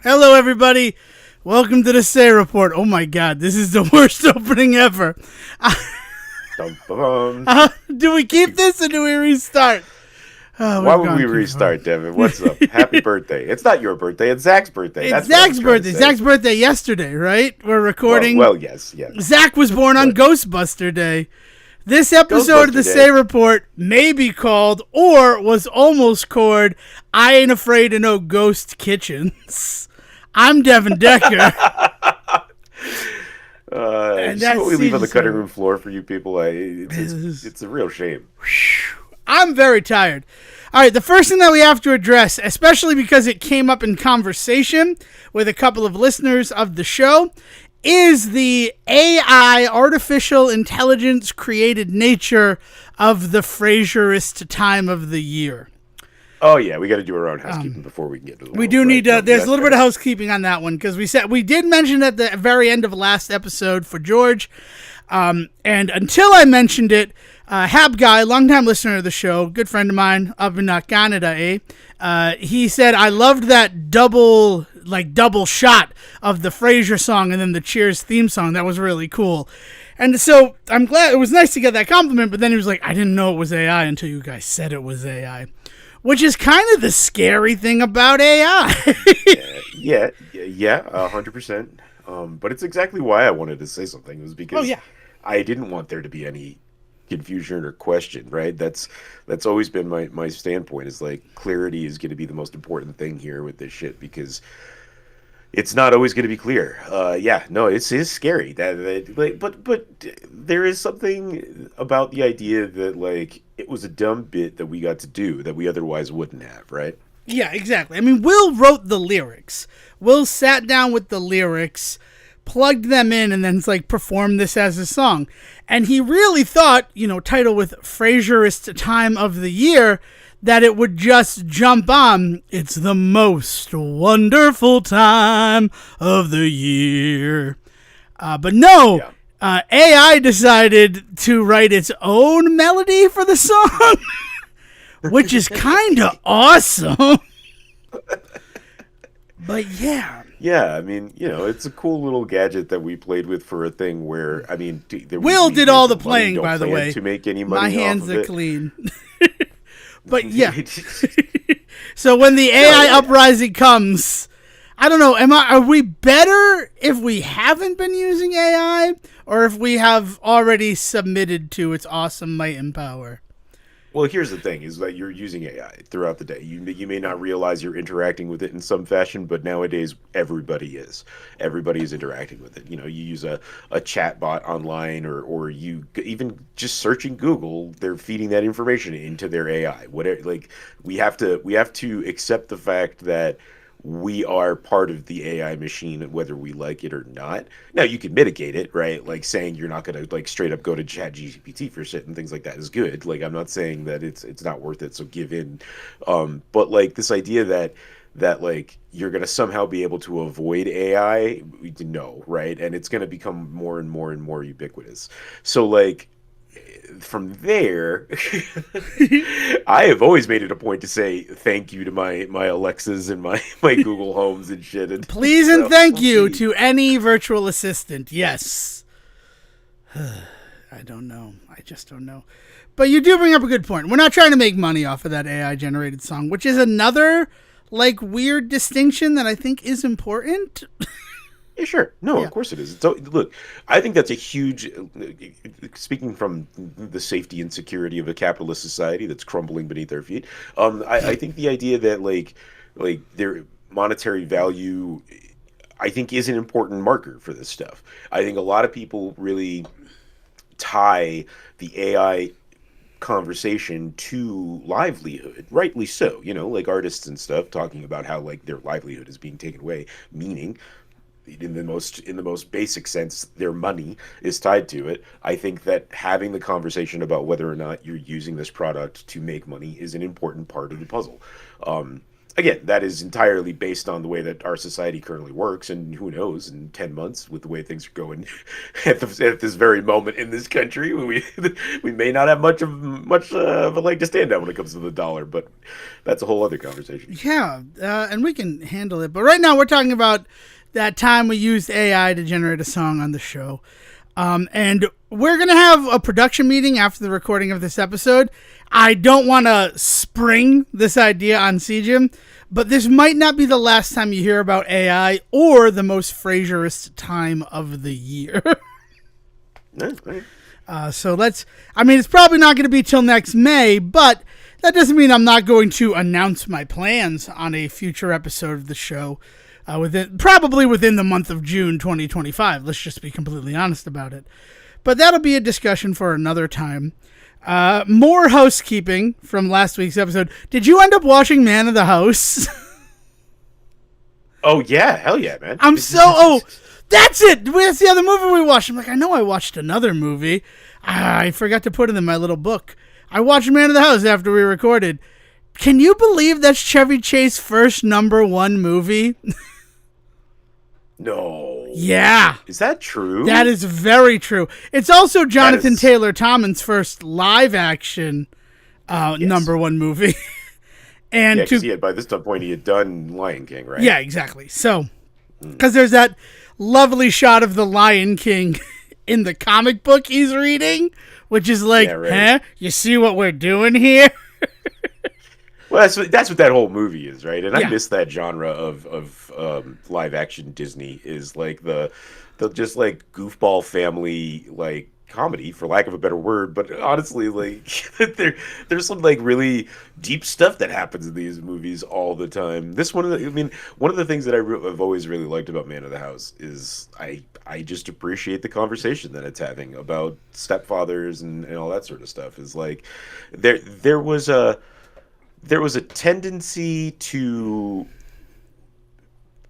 Hello, everybody. Welcome to the Say Report. Oh my God, this is the worst opening ever. Dum, bum. Do we keep this or do we restart? Oh, Why we've would gone we too far. restart, Devin? What's up? Happy birthday. It's not your birthday, it's Zach's birthday. It's That's what I was Zach's trying to birthday. say. Zach's birthday yesterday, right? We're recording. Well, yes. Zach was born on But Ghostbuster Day. This episode of the Ghostbuster Say Day. Report may be called, or was almost called, I Ain't Afraid of No Ghost Kitchens. I'm Devon Decker. And See what we leave on the CJ cutting Sarah. room floor for you people. It's a real shame. I'm very tired. All right, the first thing that we have to address, especially because it came up in conversation with a couple of listeners of the show, is the AI, artificial intelligence created nature of the Frasierist time of the year. Oh yeah, we got to do our own housekeeping before we can get to the. We do right. need No, there's that's a little bit fair. of housekeeping on that one because we did mention at the very end of last episode for George, and until I mentioned it, Hab Guy, longtime listener of the show, good friend of mine up in Canada, he said I loved that double shot of the Frasier song and then the Cheers theme song. That was really cool. And so I'm glad, it was nice to get that compliment, but then he was like, I didn't know it was AI until you guys said it was AI. Which is kind of the scary thing about AI. Yeah, 100%. But it's exactly why I wanted to say something. It was because I didn't want there to be any confusion or question, right? That's always been my standpoint, is like clarity is going to be the most important thing here with this shit, because it's not always going to be clear. It is scary but there is something about the idea that like it was a dumb bit that we got to do that we otherwise wouldn't have, right? Yeah, exactly. I mean, Will wrote the lyrics. Will sat down with the lyrics, plugged them in, and then performed this as a song. And he really thought, title with Frasierist time of the year, that it would just jump on. It's the most wonderful time of the year. But no, AI decided to write its own melody for the song, which is kind of awesome. But yeah. Yeah, I mean, it's a cool little gadget that we played with for a thing where, I mean, Will we did made all the money, playing, don't by the plan way. to make any money My off hands of are it. clean. But yeah. So when the AI uprising comes, I don't know, are we better if we haven't been using AI or if we have already submitted to its awesome might and power? Well, here's the thing: is that you're using AI throughout the day. You may not realize you're interacting with it in some fashion, but nowadays everybody is. Everybody is interacting with it. You use a chat bot online, or you even just searching Google. They're feeding that information into their AI. Whatever, we have to accept the fact that we are part of the AI machine, whether we like it or not. Now, you can mitigate it, right? Like saying you're not going to straight up go to ChatGPT for shit and things like that is good. Like, I'm not saying that it's not worth it, so give in. But this idea that you're going to somehow be able to avoid AI, no, right? And it's going to become more and more and more ubiquitous. So from there, I have always made it a point to say thank you to my Alexas and my Google Homes and shit. And Please and thank you to any virtual assistant. Yes. I don't know. I just don't know. But you do bring up a good point. We're not trying to make money off of that AI generated song, which is another weird distinction that I think is important. Yeah, sure. No, of course it is. So, look, I think that's a huge, speaking from the safety and security of a capitalist society that's crumbling beneath our feet. I think the idea that their monetary value, I think, is an important marker for this stuff. I think a lot of people really tie the AI conversation to livelihood, rightly so. Artists and stuff talking about how their livelihood is being taken away, meaning in the most basic sense, their money is tied to it. I think that having the conversation about whether or not you're using this product to make money is an important part of the puzzle. again, that is entirely based on the way that our society currently works, and who knows, in 10 months, with the way things are going at this very moment in this country, we may not have much of a leg to stand on when it comes to the dollar, but that's a whole other conversation. Yeah, and we can handle it. But right now we're talking about that time we used AI to generate a song on the show. And we're going to have a production meeting after the recording of this episode. I don't want to spring this idea on CJim, but this might not be the last time you hear about AI or the most Frasierist time of the year. So it's probably not going to be till next May, but that doesn't mean I'm not going to announce my plans on a future episode of the show. Probably within the month of June 2025. Let's just be completely honest about it. But that'll be a discussion for another time. More housekeeping from last week's episode. Did you end up watching Man of the House? Oh, yeah. Hell yeah, man. That's it. That's the other movie we watched. I'm like, I know I watched another movie. I forgot to put it in my little book. I watched Man of the House after we recorded. Can you believe that's Chevy Chase's first #1 movie? No. Yeah. Is that true? That is very true. It's also Jonathan Taylor Thomas's first live action #1 movie. And because by this point he had done Lion King, right? Yeah, exactly. So, because there's that lovely shot of the Lion King in the comic book he's reading, which is like, huh? You see what we're doing here? Well, that's what that whole movie is, right? And I miss that genre of live action Disney, is like the just like goofball family like comedy, for lack of a better word. But honestly, like there's some like really deep stuff that happens in these movies all the time. One of the things that I've always really liked about Man of the House is I just appreciate the conversation that it's having about stepfathers and all that sort of stuff. Is like there was a tendency to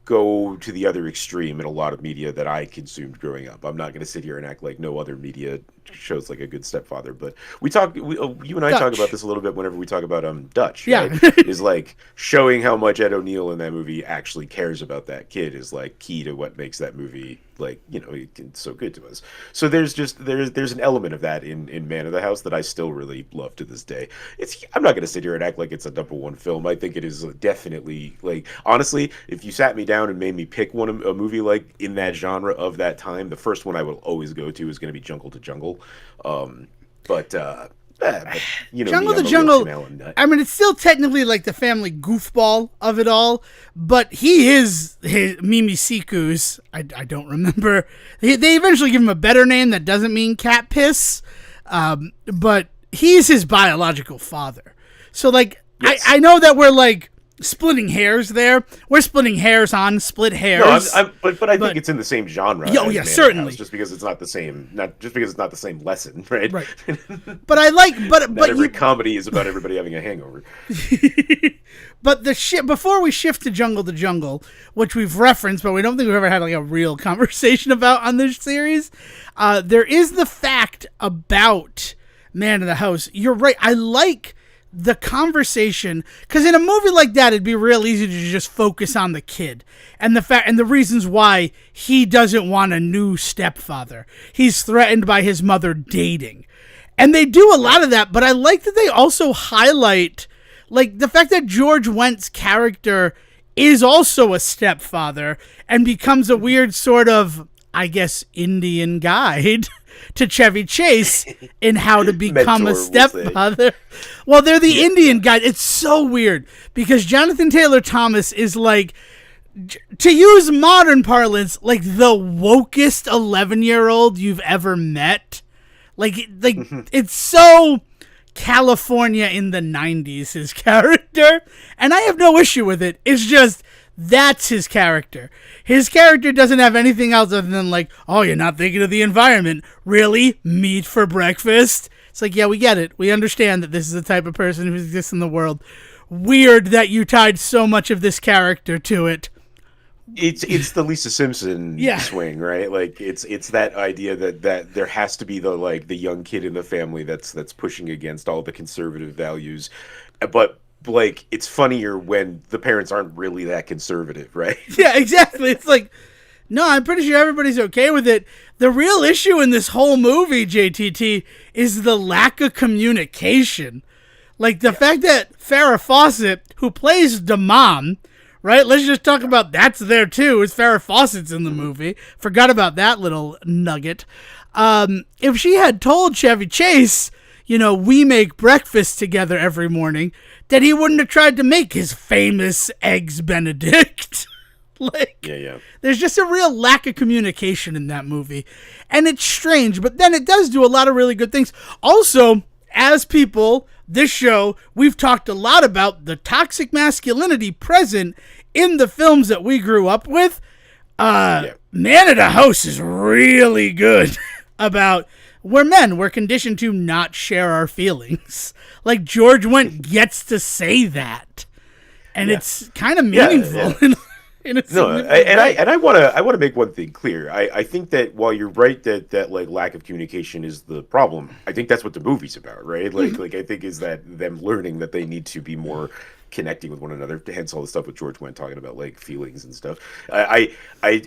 go to the other extreme in a lot of media that I consumed growing up. I'm not going to sit here and act like no other media shows like A Good Stepfather, but you and I talk about this a little bit whenever we talk about Dutch. Yeah, right? Is like showing how much Ed O'Neill in that movie actually cares about that kid is like key to what makes that movie like so good to us. So there's an element of that in Man of the House that I still really love to this day. I'm not going to sit here and act like it's a #1 film. I think it is definitely, like, honestly, if you sat me down and made me pick a movie like in that genre of that time, the first one I will always go to is going to be Jungle to Jungle. But Jungle to Jungle, I mean, it's still technically like the family goofball of it all, but he is Mimi Siku's, I don't remember. They eventually give him a better name that doesn't mean cat piss, but he's his biological father. So, like, yes. I know that we're, like, splitting hairs there. We're splitting hairs on split hairs. No, but I think it's in the same genre. Oh yeah, certainly. Just because it's not the same, lesson, right? Right. But I like, but every comedy is about everybody having a hangover. But before we shift to Jungle, which we've referenced, but we don't think we've ever had like a real conversation about on this series, there is the fact about Man of the House. You're right. I like the conversation, because in a movie like that, it'd be real easy to just focus on the kid and the reasons why he doesn't want a new stepfather. He's threatened by his mother dating, and they do a lot of that. But I like that they also highlight, like, the fact that George Wendt's character is also a stepfather and becomes a weird sort of, I guess, Indian guide to Chevy Chase in how to become a stepfather. Well, they're the Indian guide. It's so weird because Jonathan Taylor Thomas is, like, to use modern parlance, like the wokest 11-year-old you've ever met. Like it's so California in the 90s, his character. And I have no issue with it. It's just, that's his character. His character doesn't have anything else other than, like, oh, you're not thinking of the environment. Really? Meat for breakfast? It's like, yeah, we get it. We understand that this is the type of person who exists in the world. Weird that you tied so much of this character to it. It's the Lisa Simpson swing, right? Like, it's that idea that there has to be the young kid in the family that's pushing against all the conservative values, but like it's funnier when the parents aren't really that conservative, right? Yeah, exactly. It's like, no, I'm pretty sure everybody's okay with it. The real issue in this whole movie, JTT, is the lack of communication. Like the fact that Farrah Fawcett, who plays the mom, right? Let's just talk about that's there too, is Farrah Fawcett's in the movie. Forgot about that little nugget. If she had told Chevy Chase, we make breakfast together every morning, that he wouldn't have tried to make his famous Eggs Benedict. Yeah. There's just a real lack of communication in that movie. And it's strange, but then it does do a lot of really good things. Also, as people, this show, we've talked a lot about the toxic masculinity present in the films that we grew up with. Man of the House is really good about we're men. We're conditioned to not share our feelings. Like George Wendt gets to say that. And it's kind of meaningful. Yeah. I want to make one thing clear. I think that while you're right that like lack of communication is the problem, I think that's what the movie's about, right? Like I think is that them learning that they need to be more connecting with one another. Hence all the stuff with George Wendt talking about like feelings and stuff. I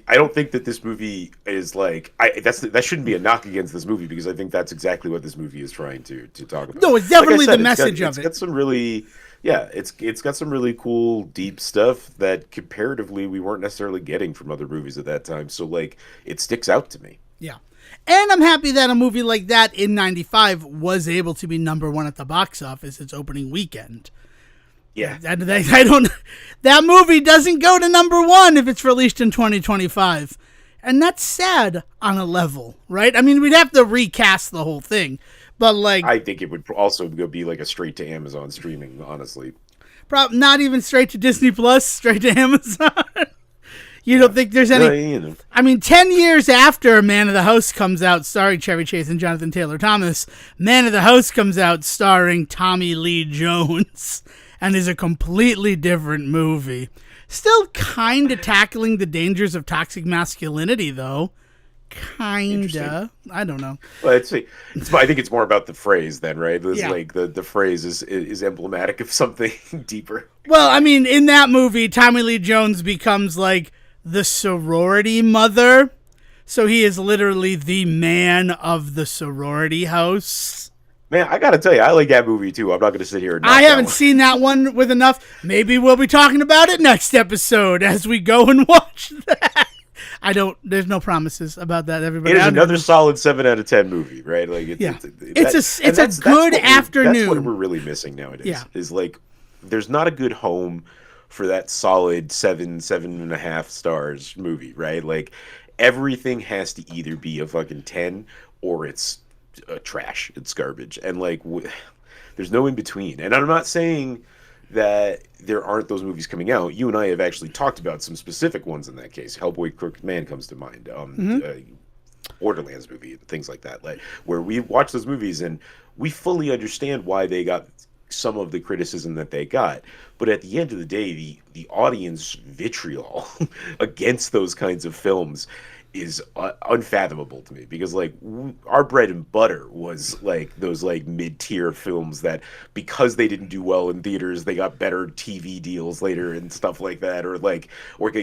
don't think that this movie is like that shouldn't be a knock against this movie, because I think that's exactly what this movie is trying to talk about. No, it's definitely the message of it. It's got some really. Yeah, it's got some really cool, deep stuff that comparatively we weren't necessarily getting from other movies at that time. So, like, it sticks out to me. Yeah. And I'm happy that a movie like that in 95 was able to be number one at the box office its opening weekend. Yeah. That movie doesn't go to number one if it's released in 2025. And that's sad on a level, right? I mean, we'd have to recast the whole thing. But like, I think it would also be like a straight to Amazon streaming, honestly. Not even straight to Disney Plus, straight to Amazon. You don't think there's any? I mean, 10 years after Man of the House comes out, starring Chevy Chase and Jonathan Taylor Thomas, Man of the House comes out starring Tommy Lee Jones, and is a completely different movie. Still kind of tackling the dangers of toxic masculinity, though. Kinda. I don't know. Well, I think it's more about the phrase then, right? Like the phrase is emblematic of something deeper. Well, I mean, in that movie, Tommy Lee Jones becomes like the sorority mother. So he is literally the man of the sorority house. Man, I gotta tell you, I like that movie too. I'm not gonna sit here and I haven't seen that one with enough. Maybe we'll be talking about it next episode as we go and watch that. There's no promises about that, everybody. It is another solid 7 out of 10 movie, right? Like it's a good afternoon. That's what we're really missing nowadays. Yeah. Is like there's not a good home for that solid 7.5 stars movie, right? Like everything has to either be a fucking 10 or it's trash. It's garbage. And like there's no in between. And I'm not saying that there aren't those movies coming out. You and I have actually talked about some specific ones in that case. Hellboy Crooked Man comes to mind. Borderlands movie, things like that. Like where we watch those movies and we fully understand why they got some of the criticism that they got. But at the end of the day, the audience vitriol against those kinds of films is unfathomable to me, because like our bread and butter was like those like mid-tier films that because they didn't do well in theaters, they got better TV deals later and stuff like that, or like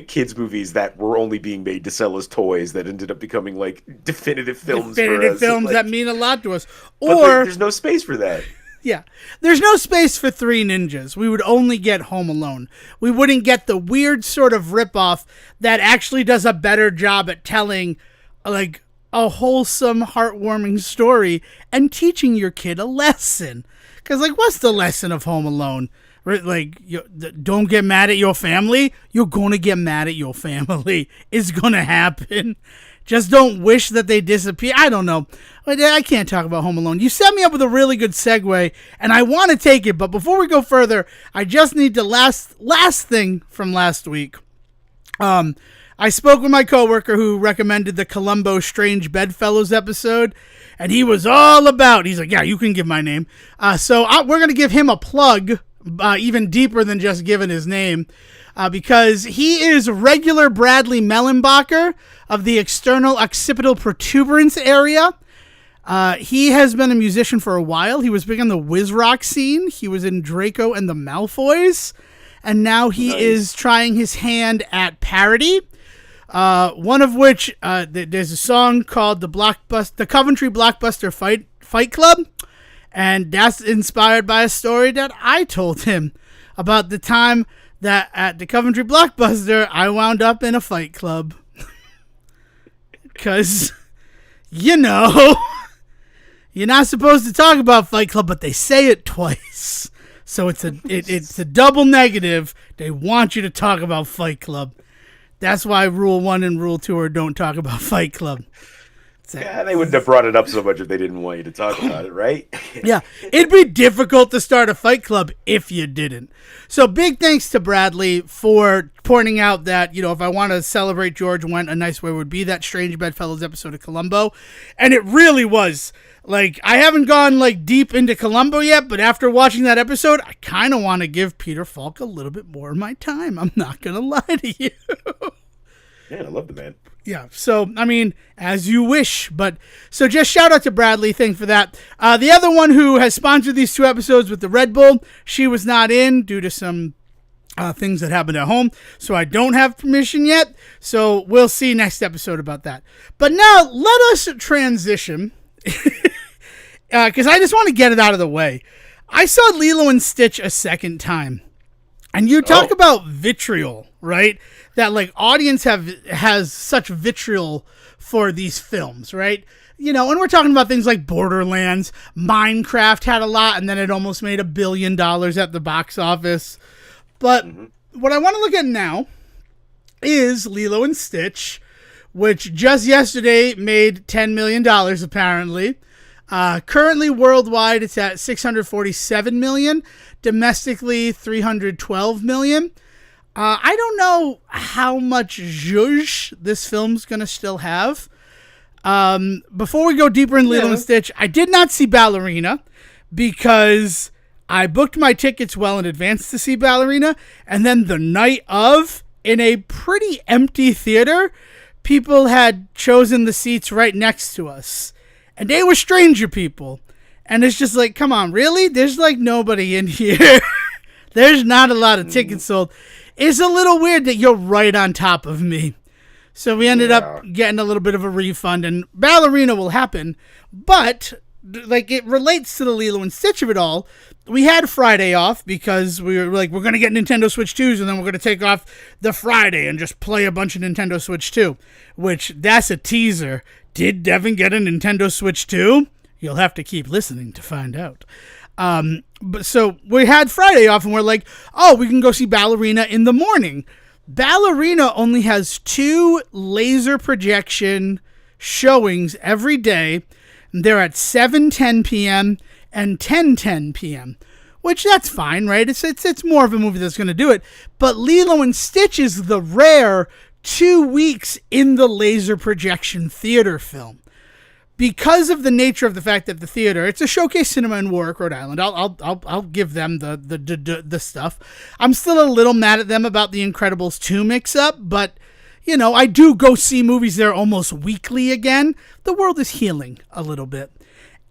kids movies that were only being made to sell as toys that ended up becoming like definitive films that mean a lot to us. But there's no space for that. Yeah. There's no space for Three Ninjas. We would only get Home Alone. We wouldn't get the weird sort of ripoff that actually does a better job at telling like a wholesome, heartwarming story and teaching your kid a lesson. Because like, what's the lesson of Home Alone? Like, don't get mad at your family. You're going to get mad at your family. It's going to happen. Just don't wish that they disappear. I don't know. I can't talk about Home Alone. You set me up with a really good segue, and I want to take it. But before we go further, I just need to last thing from last week. I spoke with my coworker who recommended the Columbo Strange Bedfellows episode, and he was all about. He's like, "Yeah, you can give my name." So we're gonna give him a plug, even deeper than just giving his name. Because he is regular Bradley Mellenbacher of the external occipital protuberance area. He has been a musician for a while. He was big on the whiz rock scene. He was in Draco and the Malfoys. And now he is trying his hand at parody. One of which, there's a song called the Coventry Blockbuster Fight Club. And that's inspired by a story that I told him about the time that at the Coventry Blockbuster, I wound up in a fight club. Because, you're not supposed to talk about Fight Club, but they say it twice. So it's a double negative. They want you to talk about Fight Club. That's why Rule 1 and Rule 2 are don't talk about Fight Club. Yeah, they wouldn't have brought it up so much if they didn't want you to talk about it, right? Yeah, it'd be difficult to start a fight club if you didn't. So big thanks to Bradley for pointing out that, if I want to celebrate George Wendt, a nice way would be that Strange Bedfellows episode of Columbo. And it really was. Like, I haven't gone, deep into Columbo yet, but after watching that episode, I kind of want to give Peter Falk a little bit more of my time. I'm not going to lie to you. Yeah, I love the man. Yeah, so, as you wish. But so just shout out to Bradley. Thanks for that. The other one who has sponsored these 2 episodes with the Red Bull, she was not in due to some things that happened at home. So I don't have permission yet. So we'll see next episode about that. But now let us transition. Because I just want to get it out of the way. I saw Lilo and Stitch a second time. And you talk about vitriol, right? That audience has such vitriol for these films, right? And we're talking about things like Borderlands, Minecraft had a lot, and then it almost made $1 billion at the box office. But what I want to look at now is Lilo and Stitch, which just yesterday made $10 million apparently. Currently worldwide, it's at $647 million. Domestically, $312 million. I don't know how much zhuzh this film's going to still have. Before we go deeper in Lilo and Stitch, I did not see Ballerina because I booked my tickets well in advance to see Ballerina. And then the night of, in a pretty empty theater, people had chosen the seats right next to us. And they were stranger people. And it's just like, come on, really? There's nobody in here. There's not a lot of tickets sold. It's a little weird that you're right on top of me. So we ended up getting a little bit of a refund, and Ballerina will happen. But, it relates to the Lilo and Stitch of it all. We had Friday off because we were we're going to get Nintendo Switch 2s, and then we're going to take off the Friday and just play a bunch of Nintendo Switch 2, which that's a teaser. Did Devon get a Nintendo Switch 2? You'll have to keep listening to find out. But so we had Friday off, and we're like, we can go see Ballerina in the morning. Ballerina only has 2 laser projection showings every day. They're at 7:10 p.m. and 10:10 p.m., which that's fine, right? It's more of a movie that's going to do it. But Lilo and Stitch is the rare 2 weeks in the laser projection theater film. Because of the nature of the fact that the theater, it's a Showcase Cinema in Warwick, Rhode Island. I'll give them the stuff. I'm still a little mad at them about the Incredibles 2 mix-up, but I do go see movies there almost weekly again. The world is healing a little bit.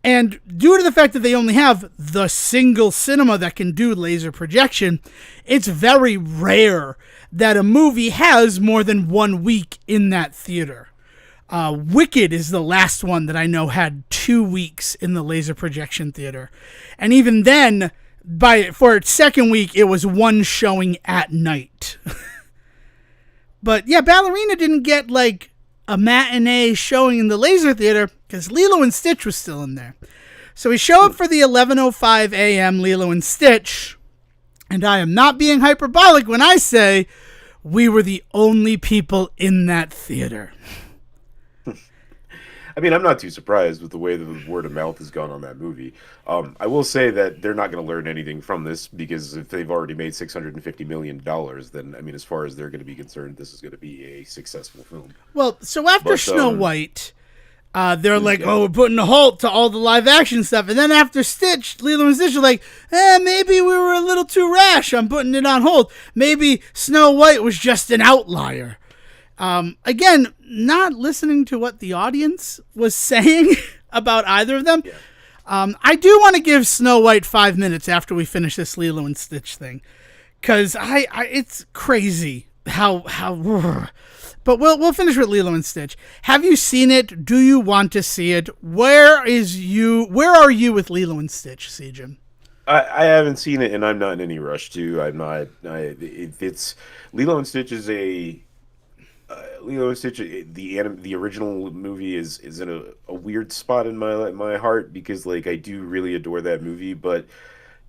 And due to the fact that they only have the single cinema that can do laser projection, it's very rare that a movie has more than 1 week in that theater. Wicked is the last one that I know had 2 weeks in the laser projection theater. And even then, for its second week, it was 1 showing at night. But yeah, Ballerina didn't get a matinee showing in the laser theater because Lilo and Stitch was still in there. So we show up for the 11:05 a.m. Lilo and Stitch. And I am not being hyperbolic when I say we were the only people in that theater. I'm not too surprised with the way that the word of mouth has gone on that movie. I will say that they're not going to learn anything from this because if they've already made $650 million, then, as far as they're going to be concerned, this is going to be a successful film. Well, so after Snow White, they're we're putting a halt to all the live action stuff. And then after Stitch, Lilo and Stitch are like, maybe we were a little too rash on putting it on hold. Maybe Snow White was just an outlier. Again, not listening to what the audience was saying. about either of them. Yeah. I do want to give Snow White 5 minutes after we finish this Lilo and Stitch thing, because it's crazy how. But we'll finish with Lilo and Stitch. Have you seen it? Do you want to see it? Where are you with Lilo and Stitch, Sejim? I haven't seen it, and I'm not in any rush to. I'm not. It's Lilo and Stitch is Lilo and Stitch. The original movie is in a weird spot in my heart because like I do really adore that movie, but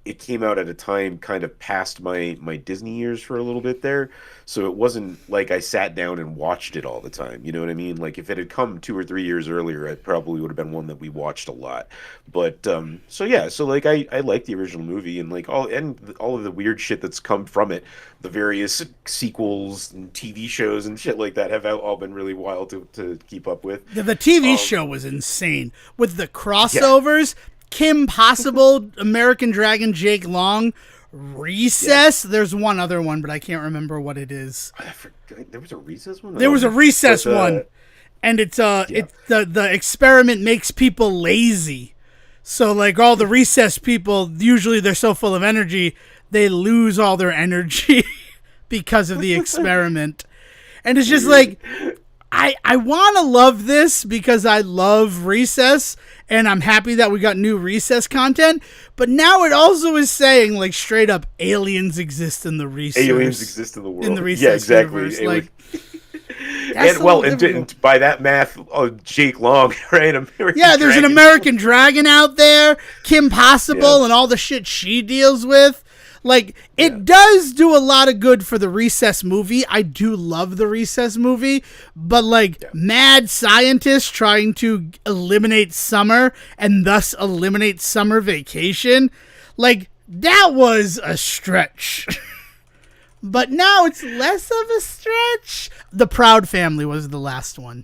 it came out at a time kind of past my Disney years for a little bit there. So it wasn't like I sat down and watched it all the time. You know what I mean? Like if it had come 2 or 3 years earlier, it probably would have been one that we watched a lot. But so yeah, so like I like the original movie and like all of the weird shit that's come from it. The various sequels and TV shows and shit like that have all been really wild to keep up with. The TV show was insane with the Yeah. crossovers. Kim Possible, American Dragon, Jake Long, Recess. Yeah. There's one other one, but I can't remember what it is. I forgot. There was a Recess one? There was a Recess one. And it's the experiment makes people lazy. So like all the Recess people, usually they're so full of energy, they lose all their energy because of the experiment. And it's just like I want to love this because I love Recess, and I'm happy that we got new Recess content. But now it also is saying, like, straight up, aliens exist in the Recess. Aliens exist in the world. In the Recess yeah, exactly. universe. Like, and by that math, Jake Long, right? There's an American Dragon out there, Kim Possible, and all the shit she deals with. Like, it does do a lot of good for the Recess movie. I do love the Recess movie, but mad scientists trying to eliminate summer and thus eliminate summer vacation, like, that was a stretch. But now it's less of a stretch. The Proud Family was the last one.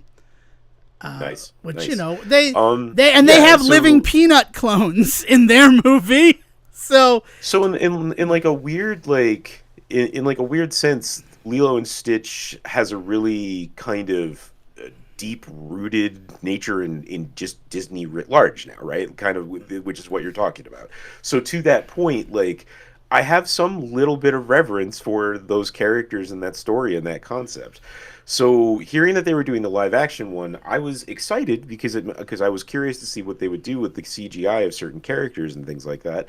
Nice. Which, nice. you know, they have living peanut clones in their movie. So in like a weird in like a weird sense, Lilo and Stitch has a really kind of deep rooted nature in just Disney writ large now, right? Kind of, which is what you're talking about. So to that point, like I have some little bit of reverence for those characters and that story and that concept. So hearing that they were doing the live action one, I was excited because I was curious to see what they would do with the CGI of certain characters and things like that.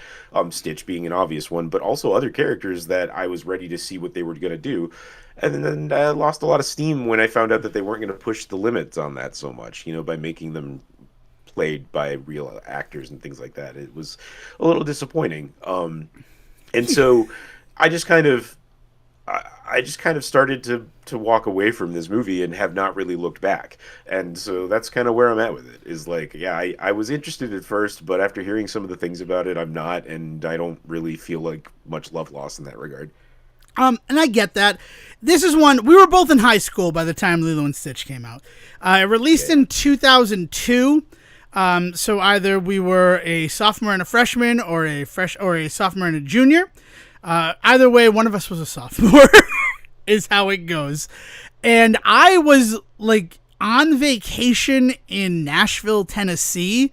Stitch being an obvious one, but also other characters that I was ready to see what they were going to do. And then I lost a lot of steam when I found out that they weren't going to push the limits on that so much, you know, by making them played by real actors and things like that. It was a little disappointing. And so I just kind of started to walk away from this movie and have not really looked back. And so that's kind of where I'm at with it, is like, yeah, I was interested at first, but after hearing some of the things about it, I'm not, and I don't really feel like much love lost in that regard. And I get that. This is one, we were both in high school by the time Lilo and Stitch came out. It released in 2002. So either we were a sophomore and a freshman, or a sophomore and a junior. Either way, one of us was a sophomore, is how it goes. And I was like on vacation in Nashville, Tennessee.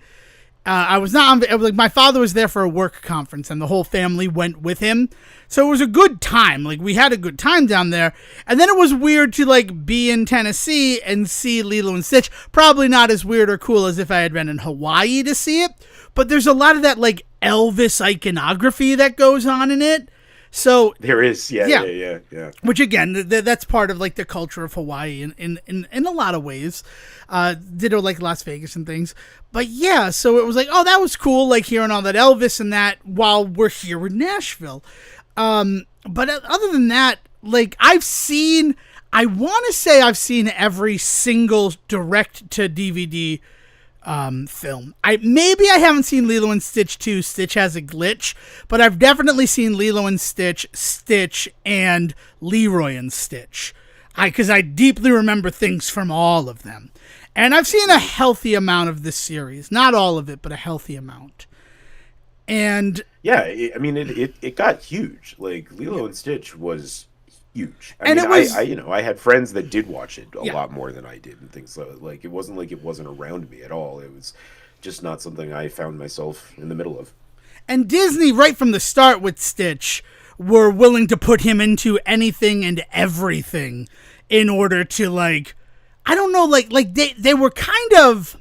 I was not on, like my father was there for a work conference and the whole family went with him. So it was a good time. Like we had a good time down there. And then it was weird to like be in Tennessee and see Lilo and Stitch. Probably not as weird or cool as if I had been in Hawaii to see it. But there's a lot of that like Elvis iconography that goes on in it. So there is, yeah. Which again, that's part of like the culture of Hawaii in a lot of ways. Ditto like Las Vegas and things. But yeah, so it was like, oh, that was cool, like hearing all that Elvis and that while we're here in Nashville. But other than that, like I want to say I've seen every single direct to DVD film. Maybe I haven't seen Lilo and Stitch 2, Stitch Has a Glitch, but I've definitely seen Lilo and Stitch, Stitch, and Leroy and Stitch. Because I deeply remember things from all of them. And I've seen a healthy amount of this series. Not all of it, but a healthy amount. And yeah, I mean, it got huge. Like Lilo and Stitch was huge. I had friends that did watch it a lot more than I did and things like it wasn't around me at all. It was just not something I found myself in the middle of. And Disney, right from the start with Stitch, were willing to put him into anything and everything in order to, like, I don't know, like they were kind of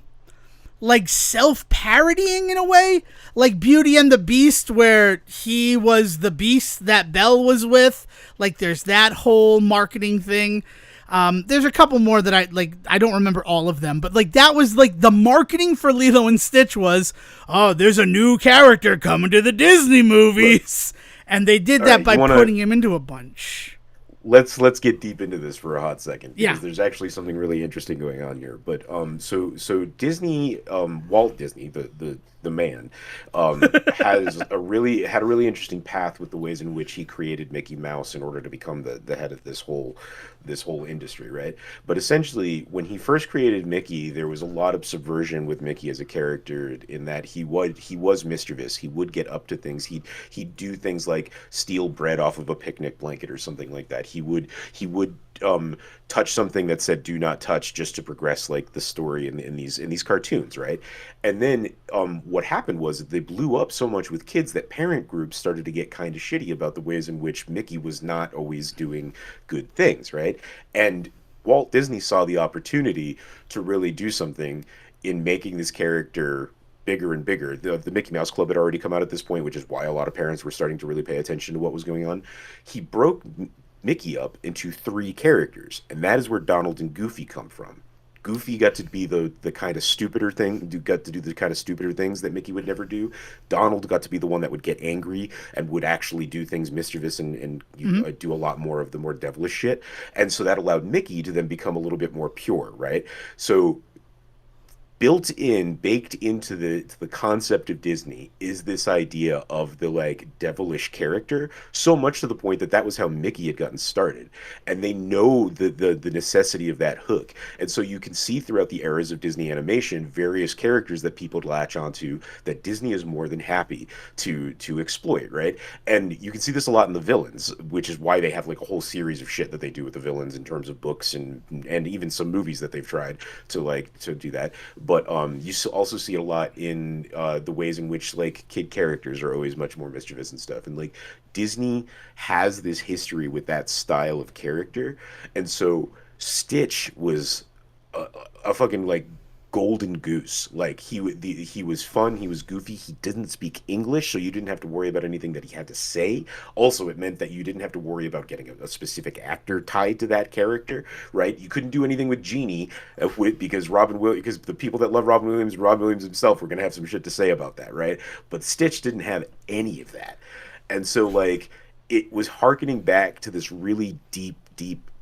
like self-parodying in a way, like Beauty and the Beast, where he was the beast that Belle was with. Like, there's that whole marketing thing. There's a couple more that I don't remember all of them, but like that was like the marketing for Lilo and Stitch was, oh, there's a new character coming to the Disney movies. And they did that by putting him into a bunch. Let's get deep into this for a hot second, because Yeah. there's actually something really interesting going on here. But so Disney, Walt Disney, the man, had a really interesting path with the ways in which he created Mickey Mouse in order to become the head of this whole industry, right? But essentially, when he first created Mickey, there was a lot of subversion with Mickey as a character, in that he was mischievous. He would get up to things. He'd do things like steal bread off of a picnic blanket or something like that. He would touch something that said "do not touch" just to progress like the story in these cartoons, right? And then what happened was that they blew up so much with kids that parent groups started to get kind of shitty about the ways in which Mickey was not always doing good things, right? And Walt Disney saw the opportunity to really do something in making this character bigger and bigger. The Mickey Mouse Club had already come out at this point, which is why a lot of parents were starting to really pay attention to what was going on. He broke Mickey up into 3 characters, and that is where Donald and Goofy come from. Goofy got to be the kind of stupider got to do the kind of stupider things that Mickey would never do. Donald got to be the one that would get angry and would actually do things mischievous and do a lot more of the more devilish shit. And so that allowed Mickey to then become a little bit more pure, right? So baked into the concept of Disney is this idea of the like devilish character, so much to the point that was how Mickey had gotten started, and they know the necessity of that hook. And so you can see throughout the eras of Disney animation various characters that people latch onto that Disney is more than happy to exploit, right? And you can see this a lot in the villains, which is why they have like a whole series of shit that they do with the villains in terms of books and even some movies that they've tried to do that. But you also see it a lot in the ways in which like kid characters are always much more mischievous and stuff. And like Disney has this history with that style of character, and so Stitch was a fucking like golden goose. Like he was fun, he was goofy, he didn't speak English, so you didn't have to worry about anything that he had to say. Also, it meant that you didn't have to worry about getting a specific actor tied to that character, right? You couldn't do anything with Genie because because the people that love Robin Williams himself were going to have some shit to say about that, right? But Stitch didn't have any of that. And so like it was harkening back to this really deep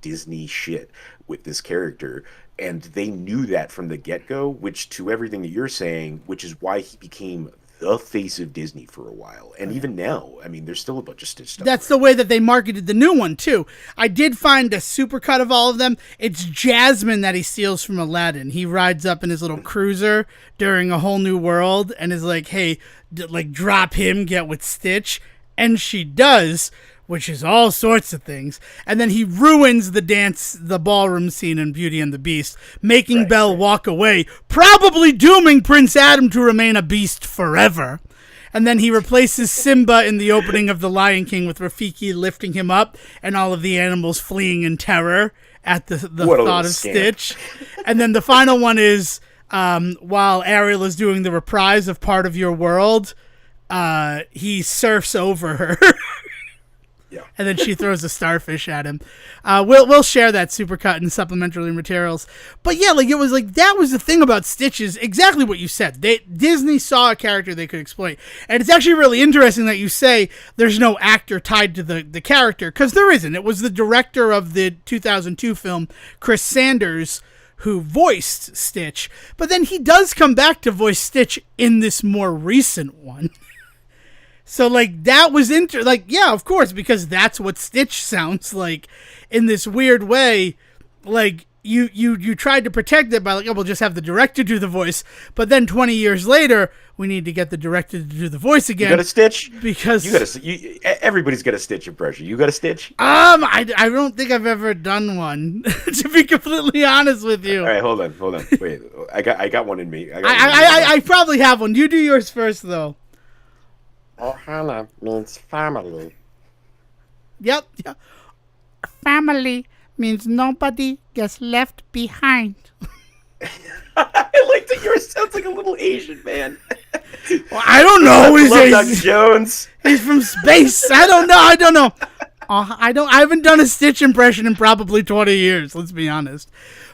Disney shit with this character, and they knew that from the get-go, which to everything that you're saying, which is why he became the face of Disney for a while. And even now, I mean, there's still a bunch of Stitch stuff. That's the way that they marketed the new one, too. I did find a supercut of all of them. It's Jasmine that he steals from Aladdin. He rides up in his little cruiser during A Whole New World and is like, hey, drop him, get with Stitch. And she does, which is all sorts of things. And then he ruins the ballroom scene in Beauty and the Beast, making Belle walk away, probably dooming Prince Adam to remain a beast forever. And then he replaces Simba in the opening of The Lion King with Rafiki lifting him up and all of the animals fleeing in terror at the thought of Stitch. And then the final one is while Ariel is doing the reprise of Part of Your World, he surfs over her. Yeah. And then she throws a starfish at him. We'll share that supercut in supplementary materials. But yeah, like it was like that was the thing about Stitch is exactly what you said. Disney saw a character they could exploit, and it's actually really interesting that you say there's no actor tied to the character, because there isn't. It was the director of the 2002 film, Chris Sanders, who voiced Stitch. But then he does come back to voice Stitch in this more recent one. So, like, that was yeah, of course, because that's what Stitch sounds like in this weird way. like you tried to protect it by like, oh, we'll just have the director do the voice, but then 20 years later we need to get the director to do the voice again. You got a Stitch? Because everybody's got a Stitch impression. You got a Stitch? I don't think I've ever done one, to be completely honest with you. All right, hold on. Wait, I got one in me. I probably have one. You do yours first, though. Ohana means family. Yep. Family means nobody gets left behind. I like that yours sounds like a little Asian man. Well, I don't know. Doug Jones. He's from space. I don't know. I haven't done a Stitch impression in probably 20 years. Let's be honest.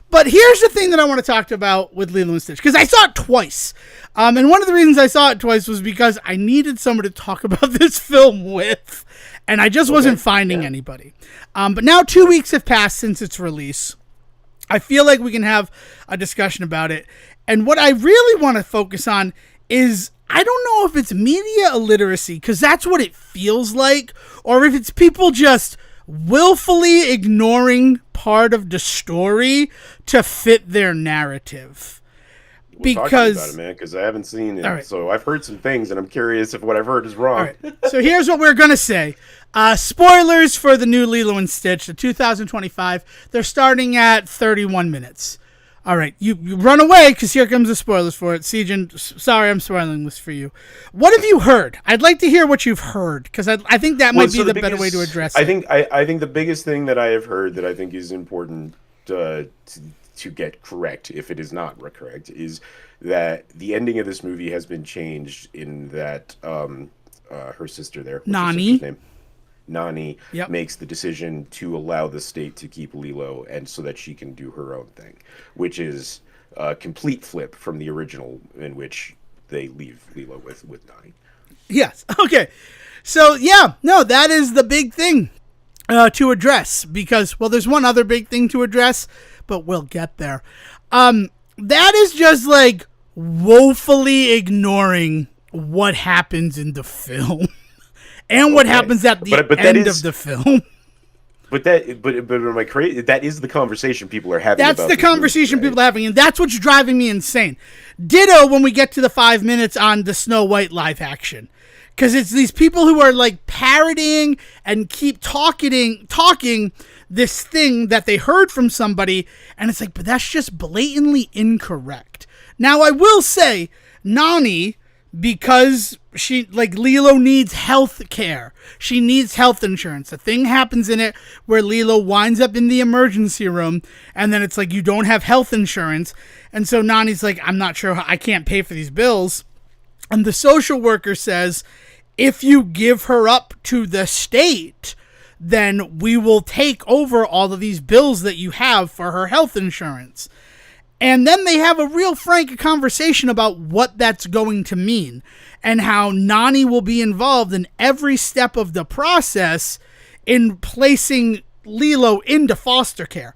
But here's the thing that I want to talk about with Lilo and Stitch, because I saw it twice. And one of the reasons I saw it twice was because I needed someone to talk about this film with, and I just wasn't finding anybody. But now 2 weeks have passed since its release. I feel like we can have a discussion about it. And what I really want to focus on is, I don't know if it's media illiteracy, because that's what it feels like, or if it's people just willfully ignoring part of the story to fit their narrative. Because about it, man, because I haven't seen it, right. So I've heard some things, and I'm curious if what I've heard is wrong. All right. So here's what we're gonna say: spoilers for the new Lilo and Stitch, the 2025. They're starting at 31 minutes. All right, you run away because here comes the spoilers for it. Sejin, sorry, I'm spoiling this for you. What have you heard? I'd like to hear what you've heard, because I think that might be the better way to address it. I think the biggest thing that I have heard that I think is important to get correct, if it is not correct, is that the ending of this movie has been changed in that her sister there, Nani makes the decision to allow the state to keep Lilo, and so that she can do her own thing, which is a complete flip from the original, in which they leave Lilo with Nani. Yes. Okay. So that is the big thing to address, because, well, there's one other big thing to address, but we'll get there. That is just like woefully ignoring what happens in the film. And what happens at the end of the film. But am I crazy? That is the conversation people are having. That's the conversation people are having, and that's what's driving me insane. Ditto when we get to the 5 minutes on the Snow White live action. Because it's these people who are like parroting and keep talking this thing that they heard from somebody, and it's like, but that's just blatantly incorrect. Now, I will say, Nani, because Lilo needs health care. She needs health insurance. A thing happens in it where Lilo winds up in the emergency room, and then it's like, you don't have health insurance. And so Nani's like, I'm not sure how, I can't pay for these bills. And the social worker says, if you give her up to the state, then we will take over all of these bills that you have for her health insurance. And then they have a real frank conversation about what that's going to mean, and how Nani will be involved in every step of the process in placing Lilo into foster care.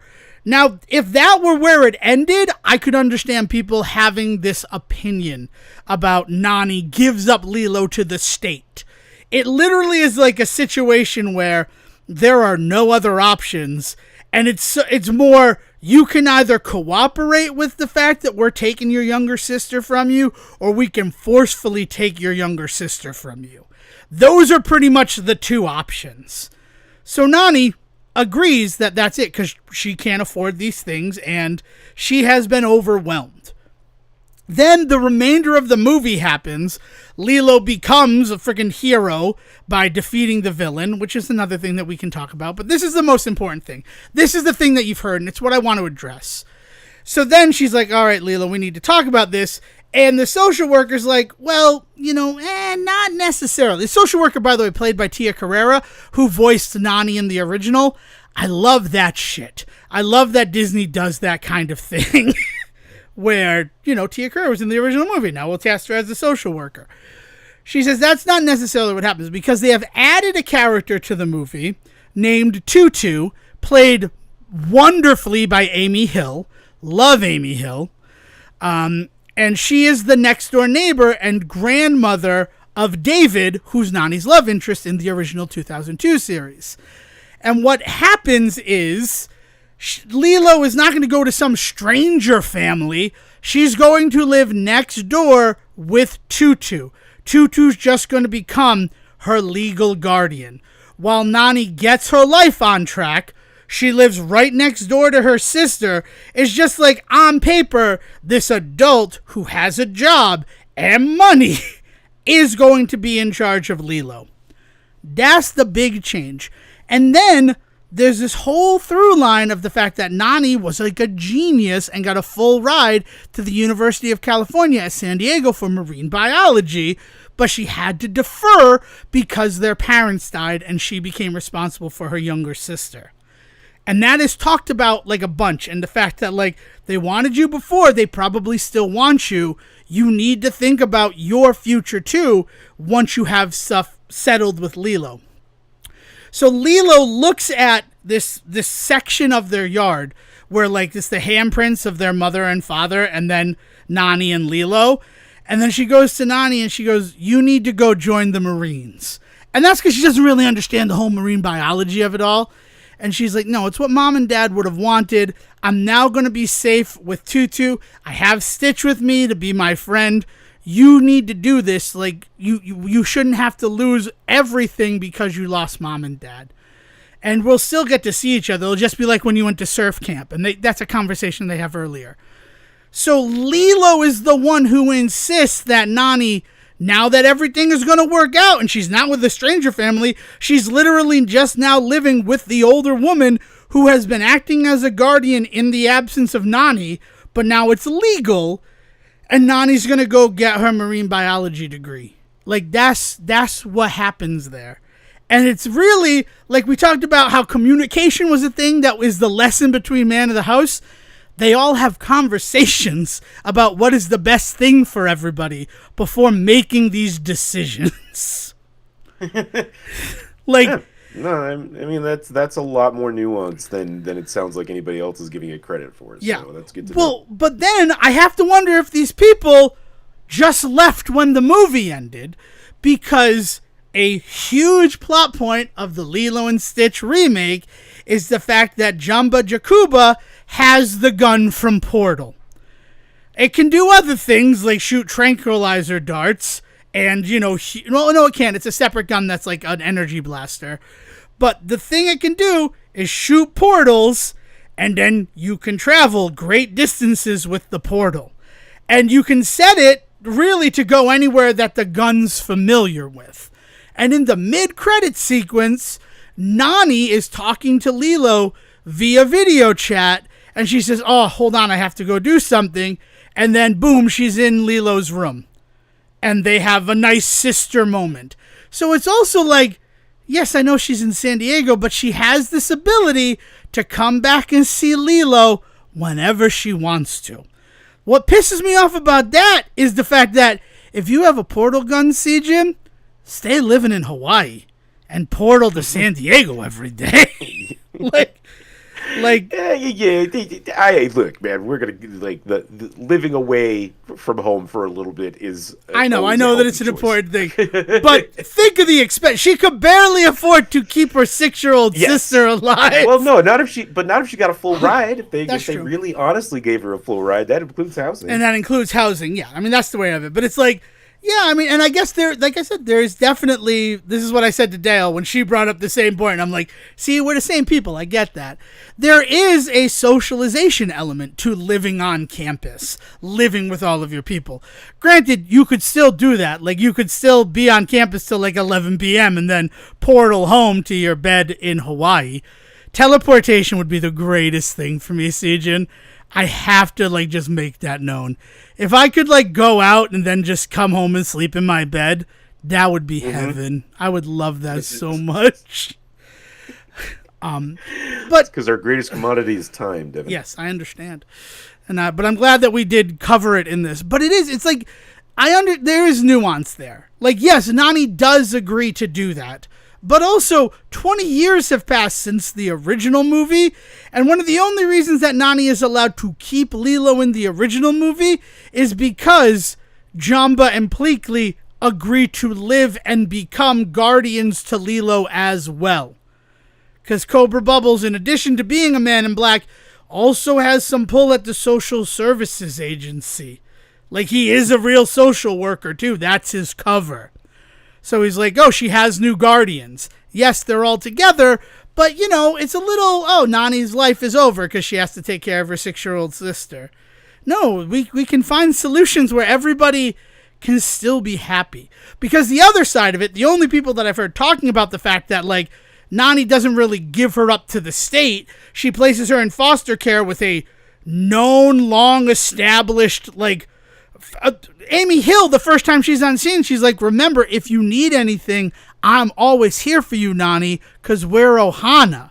Now, if that were where it ended, I could understand people having this opinion about Nani gives up Lilo to the state. It literally is like a situation where there are no other options, and it's more, you can either cooperate with the fact that we're taking your younger sister from you, or we can forcefully take your younger sister from you. Those are pretty much the two options. So Nani agrees that that's it, because she can't afford these things, and she has been overwhelmed. Then the remainder of the movie happens. Lilo becomes a freaking hero by defeating the villain, which is another thing that we can talk about. But this is the most important thing. This is the thing that you've heard, and it's what I want to address. So then she's like, all right, Lilo, we need to talk about this. And the social worker's like, well, not necessarily. The social worker, by the way, played by Tia Carrere, who voiced Nani in the original. I love that shit. I love that Disney does that kind of thing. Where, Tia Carrere was in the original movie. Now we'll cast her as a social worker. She says that's not necessarily what happens, because they have added a character to the movie named Tutu, played wonderfully by Amy Hill. Love Amy Hill. And she is the next door neighbor and grandmother of David, who's Nani's love interest in the original 2002 series. And what happens is, Lilo is not going to go to some stranger family. She's going to live next door with Tutu. Tutu's just going to become her legal guardian. While Nani gets her life on track, she lives right next door to her sister. It's just like, on paper, this adult who has a job and money is going to be in charge of Lilo. That's the big change. And then there's this whole through line of the fact that Nani was like a genius and got a full ride to the University of California at San Diego for marine biology, but she had to defer because their parents died and she became responsible for her younger sister. And that is talked about like a bunch. And the fact that like they wanted you before, they probably still want you. You need to think about your future too once you have stuff settled with Lilo. So Lilo looks at this section of their yard where like it's the handprints of their mother and father and then Nani and Lilo. And then she goes to Nani and she goes, you need to go join the Marines. And that's because she doesn't really understand the whole marine biology of it all. And she's like, no, it's what mom and dad would have wanted. I'm now going to be safe with Tutu. I have Stitch with me to be my friend. You need to do this. Like, you shouldn't have to lose everything because you lost mom and dad. And we'll still get to see each other. It'll just be like when you went to surf camp. And that's a conversation they have earlier. So Lilo is the one who insists that Nani, now that everything is going to work out and she's not with the stranger family, she's literally just now living with the older woman who has been acting as a guardian in the absence of Nani, but now it's legal and Nani's going to go get her marine biology degree. Like that's what happens there. And it's really, like we talked about how communication was a thing that was the lesson between man of the house. They all have conversations about what is the best thing for everybody before making these decisions. Like, yeah. No, I mean that's a lot more nuanced than it sounds like anybody else is giving it credit for. Yeah. So that's good to know. Well, but then I have to wonder if these people just left when the movie ended, because a huge plot point of the Lilo and Stitch remake is the fact that Jamba Jacuba has the gun from Portal. It can do other things like shoot tranquilizer darts and, no, it can't. It's a separate gun that's like an energy blaster. But the thing it can do is shoot portals, and then you can travel great distances with the portal. And you can set it really to go anywhere that the gun's familiar with. And in the mid-credit sequence, Nani is talking to Lilo via video chat, and she says, oh, hold on, I have to go do something. And then, boom, she's in Lilo's room. And they have a nice sister moment. So it's also like, yes, I know she's in San Diego, but she has this ability to come back and see Lilo whenever she wants to. What pisses me off about that is the fact that if you have a portal gun, CJ, stay living in Hawaii and portal to San Diego every day. Like, yeah. Look, man, we're gonna like the living away from home for a little bit is. I know that it's an important thing, but think of the expense. She could barely afford to keep her 6-year-old sister alive. Well, no, not if she got a full ride. If they true. really honestly gave her a full ride, that includes housing. And that includes housing. Yeah, I mean that's the way of it. But it's like. Yeah, I mean, and I guess like I said, there's definitely, this is what I said to Dale when she brought up the same point. I'm like, see, we're the same people. I get that. There is a socialization element to living on campus, living with all of your people. Granted, you could still do that. Like, you could still be on campus till like 11 p.m. and then portal home to your bed in Hawaii. Teleportation would be the greatest thing for me, Sejin. I have to, like, just make that known. If I could, like, go out and then just come home and sleep in my bed, that would be heaven. I would love that so much. But because our greatest commodity is time, Devon. Yes, I understand. And but I'm glad that we did cover it in this. But it's like, there is nuance there. Like, yes, Nani does agree to do that. But also, 20 years have passed since the original movie, and one of the only reasons that Nani is allowed to keep Lilo in the original movie is because Jamba and Pleakley agree to live and become guardians to Lilo as well. Because Cobra Bubbles, in addition to being a man in black, also has some pull at the social services agency. Like, he is a real social worker, too. That's his cover. So he's like, oh, she has new guardians. Yes, they're all together, but, you know, it's a little, oh, Nani's life is over because she has to take care of her 6-year-old sister. No, we can find solutions where everybody can still be happy. Because the other side of it, the only people that I've heard talking about the fact that, like, Nani doesn't really give her up to the state. She places her in foster care with a known, long-established, like, Amy Hill, the first time she's on scene, she's like, remember, if you need anything, I'm always here for you, Nani, because we're Ohana.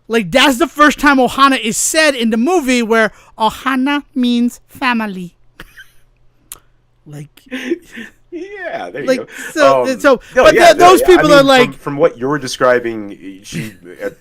Like, that's the first time Ohana is said in the movie, where Ohana means family. Like... Yeah, there you like, go. Those people are like... From what you're describing, she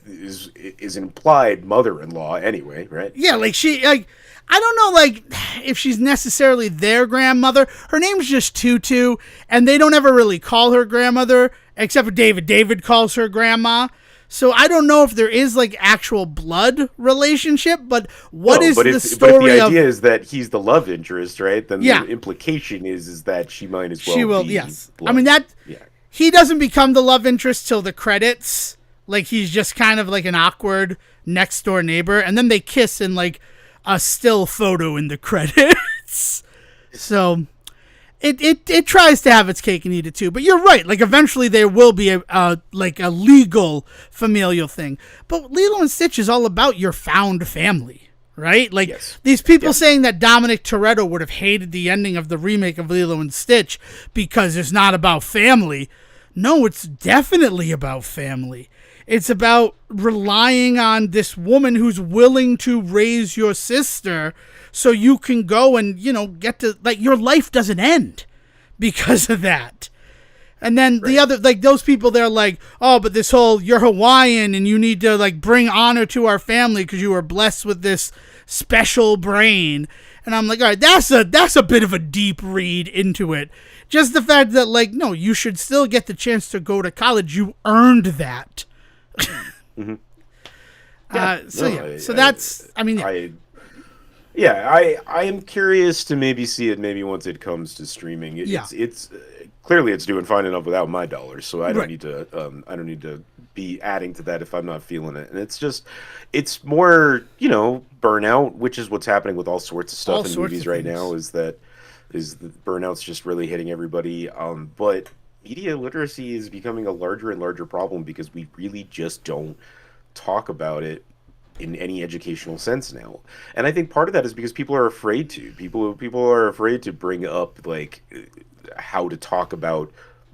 is implied mother-in-law anyway, right? Yeah, like, she... like, I don't know, like, if she's necessarily their grandmother. Her name's just Tutu, and they don't ever really call her grandmother, except for David. David calls her grandma. So I don't know if there is, like, actual blood relationship, but what is the story of... But if the idea is that he's the love interest, right, then the implication is that she might as well she will, be yes. blood. I mean, that... Yeah. He doesn't become the love interest till the credits. Like, he's just kind of like an awkward next-door neighbor, and then they kiss in, like, a still photo in the credits. So... It tries to have its cake and eat it too, but you're right. Like, eventually there will be a legal familial thing. But Lilo and Stitch is all about your found family, right? Like, yes. These people saying that Dominic Toretto would have hated the ending of the remake of Lilo and Stitch because it's not about family. No, it's definitely about family. It's about relying on this woman who's willing to raise your sister so you can go and, you know, get to, like, your life doesn't end because of that. And then the other, like, those people, they're like, oh, but this whole, you're Hawaiian and you need to, like, bring honor to our family because you were blessed with this special brain. And I'm like, all right, that's a bit of a deep read into it. Just the fact that, like, no, you should still get the chance to go to college. You earned that. Mm-hmm. So that's, I mean, I am curious to maybe see it maybe once it comes to streaming. It's clearly it's doing fine enough without my dollars, so I don't need to be adding to that if I'm not feeling it. And it's more, you know, burnout, which is what's happening with all sorts of stuff in movies right now. Is the burnout's just really hitting everybody. But media literacy is becoming a larger and larger problem because we really just don't talk about it in any educational sense now. And I think part of that is because people are afraid to. People are afraid to bring up, like, how to talk about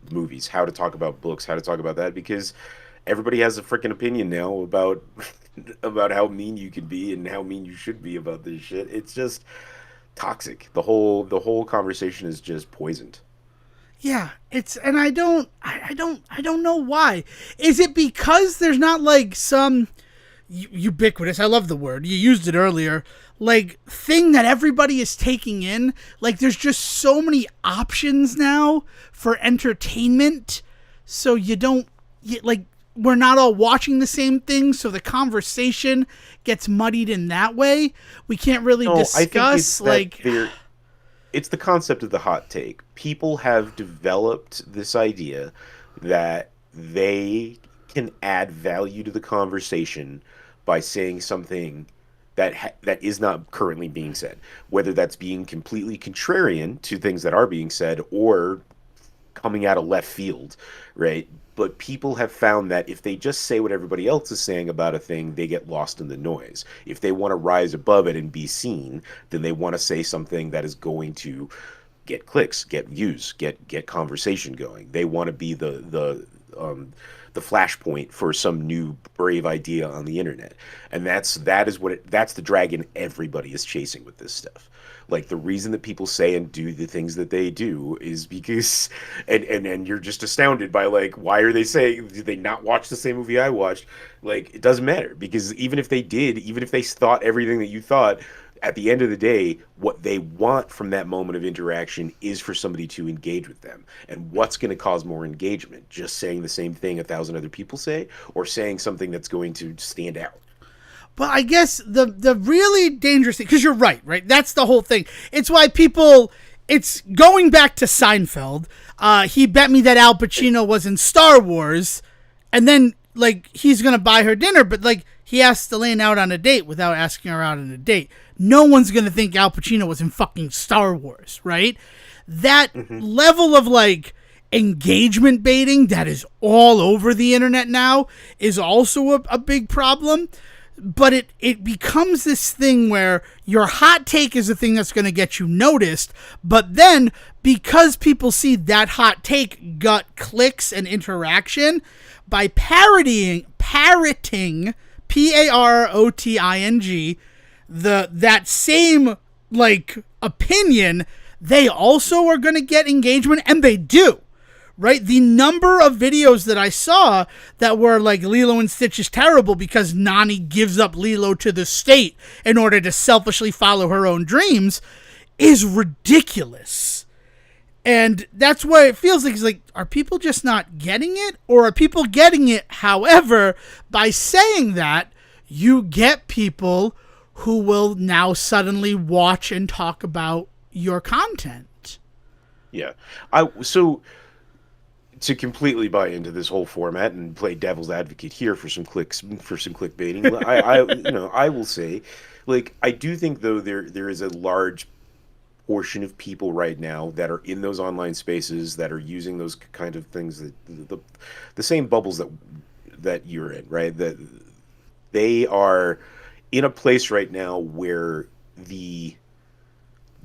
movies, how to talk about books, how to talk about that, because everybody has a freaking opinion now about how mean you can be and how mean you should be about this shit. It's just toxic. The whole conversation is just poisoned. Yeah, and I don't know why. Is it because there's not, like, some ubiquitous, I love the word, you used it earlier, like, thing that everybody is taking in? Like, there's just so many options now for entertainment, so we're not all watching the same thing, so the conversation gets muddied in that way. We can't really discuss, it's the concept of the hot take. People have developed this idea that they can add value to the conversation by saying something that is not currently being said, whether that's being completely contrarian to things that are being said or coming out of left field, right? But people have found that if they just say what everybody else is saying about a thing, they get lost in the noise. If they want to rise above it and be seen, then they want to say something that is going to get clicks, get views, get conversation going. They want to be the flashpoint for some new brave idea on the internet. And that's the dragon everybody is chasing with this stuff. Like, the reason that people say and do the things that they do is because, and you're just astounded by, like, why are they saying, did they not watch the same movie I watched? Like, it doesn't matter, because even if they thought everything that you thought, at the end of the day, what they want from that moment of interaction is for somebody to engage with them. And what's going to cause more engagement? Just saying the same thing 1,000 other people say, or saying something that's going to stand out? But I guess the really dangerous thing, because you're right? That's the whole thing. It's why people, it's going back to Seinfeld. He bet me that Al Pacino was in Star Wars, and then, like, he's going to buy her dinner, but, like, he asked Elaine out on a date without asking her out on a date. No one's going to think Al Pacino was in fucking Star Wars, right? That level of, like, engagement baiting that is all over the internet now is also a big problem. But it becomes this thing where your hot take is the thing that's going to get you noticed. But then, because people see that hot take got clicks and interaction, by parroting P-A-R-O-T-I-N-G, that same, like, opinion, they also are going to get engagement, and they do. Right? The number of videos that I saw that were like Lilo and Stitch is terrible because Nani gives up Lilo to the state in order to selfishly follow her own dreams is ridiculous. And that's why it feels like, it's like, are people just not getting it? Or are people getting it? However, by saying that, you get people who will now suddenly watch and talk about your content. Yeah. To completely buy into this whole format and play devil's advocate here for some clickbaiting, I will say, like, I do think though there is a large portion of people right now that are in those online spaces that are using those kind of things, that the same bubbles that you're in, right? That they are in a place right now where the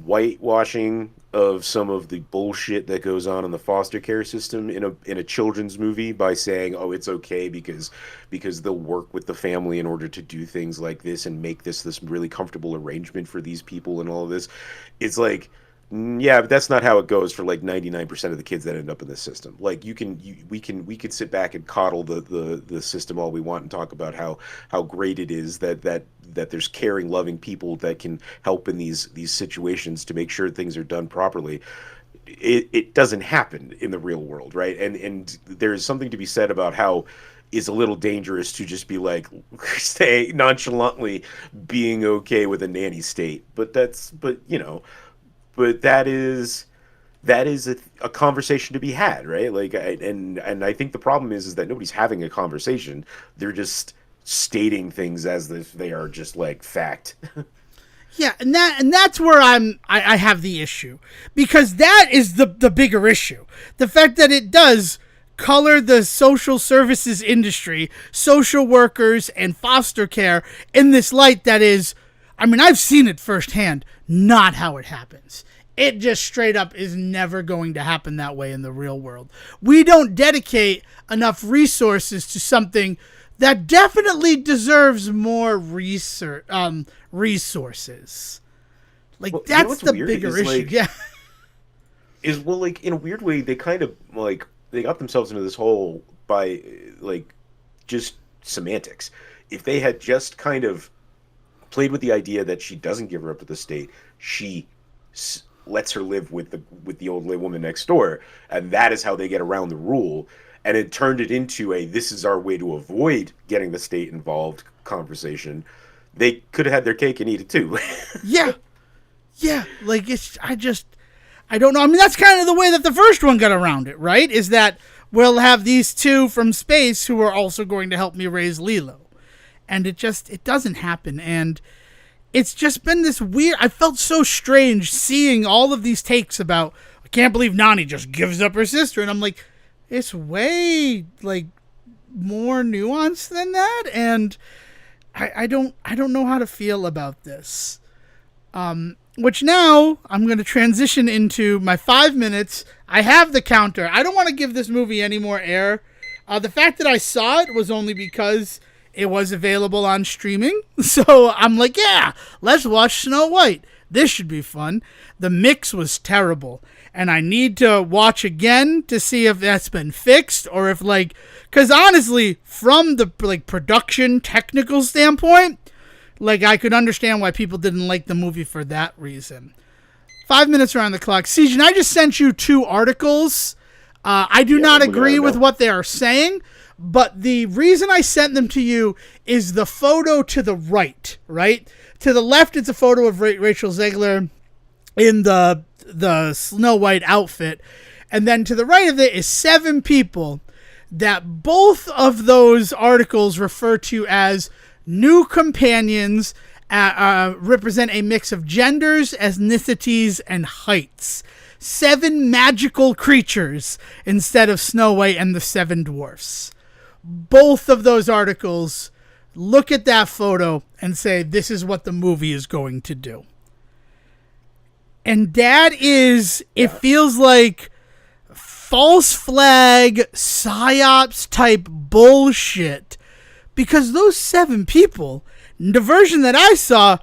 whitewashing of some of the bullshit that goes on in the foster care system in a children's movie by saying, oh, it's okay because they'll work with the family in order to do things like this and make this really comfortable arrangement for these people and all of this. It's like, yeah, but that's not how it goes for like 99% of the kids that end up in this system. Like we could sit back and coddle the system all we want and talk about how great it is that there's caring, loving people that can help in these situations to make sure things are done properly. It doesn't happen in the real world, right? And there's something to be said about how it's a little dangerous to just be like, stay nonchalantly being okay with a nanny state. But that is a conversation to be had, right? Like, and I think the problem is that nobody's having a conversation. They're just stating things as if they are just like fact. Yeah, and that's where I have the issue, because that is the bigger issue. The fact that it does color the social services industry, social workers, and foster care in this light that is, I mean, I've seen it firsthand, not how it happens. It just straight up is never going to happen that way in the real world. We don't dedicate enough resources to something that definitely deserves more resources. Like, well, that's the bigger issue. Like, yeah. Like, in a weird way, they kind of, like, they got themselves into this hole by, like, just semantics. If they had just kind of played with the idea that she doesn't give her up to the state, she lets her live with the old woman next door, and that is how they get around the rule. And it turned it into this is our way to avoid getting the state involved conversation. They could have had their cake and eat it too. Yeah. Like, I don't know. I mean, that's kind of the way that the first one got around it, right? Is that we'll have these two from space who are also going to help me raise Lilo. And it doesn't happen. And it's just been this weird, I felt so strange seeing all of these takes about, I can't believe Nani just gives up her sister. And I'm like, it's way, like, more nuanced than that. And I don't know how to feel about this. Which now I'm going to transition into my 5 minutes. I have the counter. I don't want to give this movie any more air. The fact that I saw it was only because it was available on streaming. So I'm like, yeah, let's watch Snow White. This should be fun. The mix was terrible. And I need to watch again to see if that's been fixed, or if, like, because honestly, from the, like, production technical standpoint, Like, I could understand why people didn't like the movie for that reason. 5 minutes are on the clock. Sejan, I just sent you 2 articles. I do not agree with what they are saying, but the reason I sent them to you is the photo to the right, right? To the left, it's a photo of Rachel Zegler in the Snow White outfit. And then to the right of it is 7 people that both of those articles refer to as new companions, represent a mix of genders, ethnicities, and heights. 7 magical creatures instead of Snow White and the 7 dwarfs. Both of those articles look at that photo and say, this is what the movie is going to do. And that is, it feels like false flag, psyops type bullshit. Because those 7 people, the version that I saw,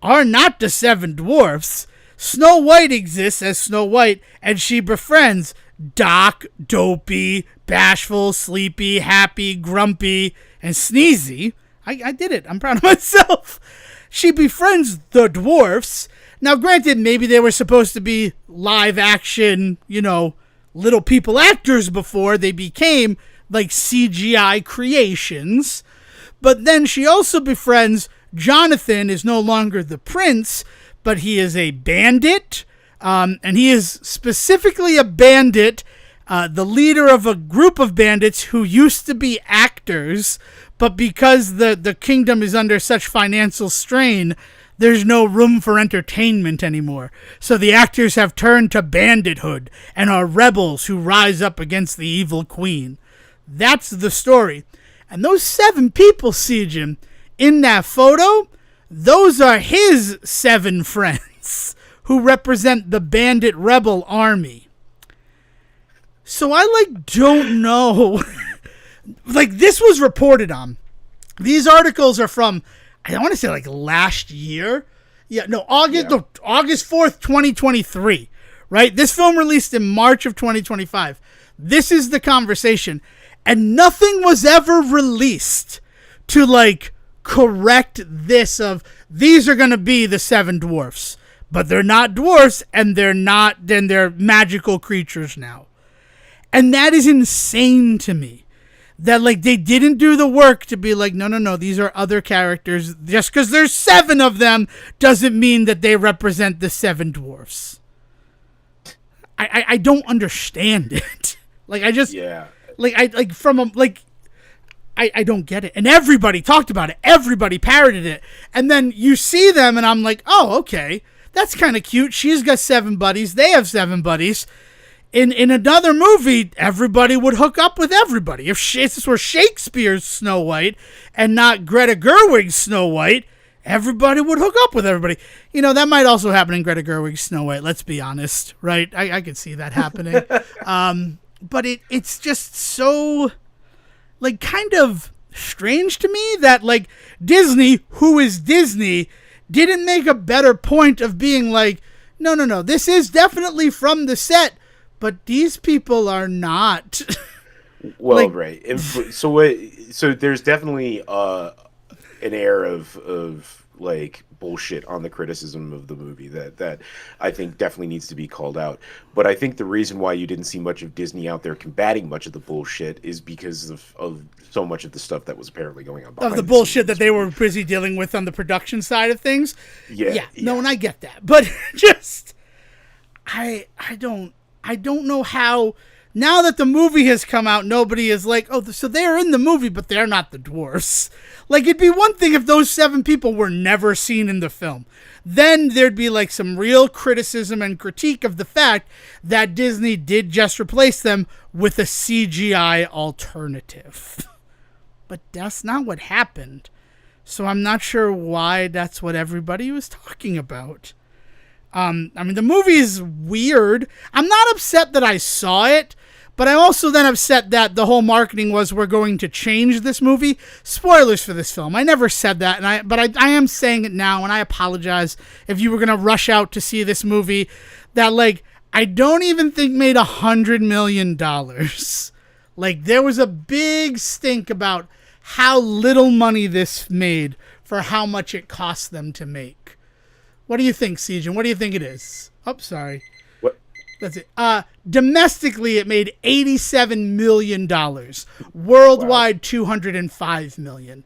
are not the 7 dwarfs. Snow White exists as Snow White, and she befriends Doc, Dopey, Bashful, Sleepy, Happy, Grumpy, and Sneezy. I did it. I'm proud of myself. She befriends the dwarfs. Now, granted, maybe they were supposed to be live action, little people actors before they became like CGI creations. But then she also befriends Jonathan, is no longer the prince, but he is a bandit. And he is specifically a bandit, the leader of a group of bandits who used to be actors, but because the kingdom is under such financial strain, there's no room for entertainment anymore. So the actors have turned to bandithood and are rebels who rise up against the evil queen. That's the story. And those 7 people, Sejan, in that photo, those are his 7 friends who represent the bandit rebel army. So I don't know. This was reported on. These articles are from, I want to say last year. August 4th, 2023, right? This film released in March of 2025. This is the conversation. And nothing was ever released to correct this of, these are going to be the 7 dwarfs, but they're not dwarfs and they're magical creatures now. And that is insane to me. That they didn't do the work to be no, these are other characters. Just because there's 7 of them doesn't mean that they represent the 7 dwarfs. I don't understand it. I don't get it. And everybody talked about it. Everybody parroted it. And then you see them and I'm like, oh, okay, that's kind of cute. She's got 7 buddies. They have 7 buddies. In another movie, everybody would hook up with everybody. If this were Shakespeare's Snow White and not Greta Gerwig's Snow White, everybody would hook up with everybody. That might also happen in Greta Gerwig's Snow White, let's be honest, right? I could see that happening. But it's just so, kind of strange to me that, Disney, who is Disney, didn't make a better point of being no, this is definitely from the set, but these people are not. Well, right. So there's definitely an air of bullshit on the criticism of the movie that I think definitely needs to be called out. But I think the reason why you didn't see much of Disney out there combating much of the bullshit is because of so much of the stuff that was apparently going on behind the bullshit that they were busy dealing with on the production side of things. Yeah. No, and I get that. But just I don't know how, now that the movie has come out, nobody is so they're in the movie, but they're not the dwarfs. It'd be one thing if those 7 people were never seen in the film. Then there'd be some real criticism and critique of the fact that Disney did just replace them with a CGI alternative. But that's not what happened. So I'm not sure why that's what everybody was talking about. The movie is weird. I'm not upset that I saw it, but I'm also then upset that the whole marketing was, we're going to change this movie. Spoilers for this film. I never said that, but I am saying it now, and I apologize if you were going to rush out to see this movie that, I don't even think made $100 million. There was a big stink about how little money this made for how much it cost them to make. What do you think, Siegen? What do you think it is? Oh, sorry. What? That's it. Domestically, it made $87 million. Worldwide, wow. $205 million.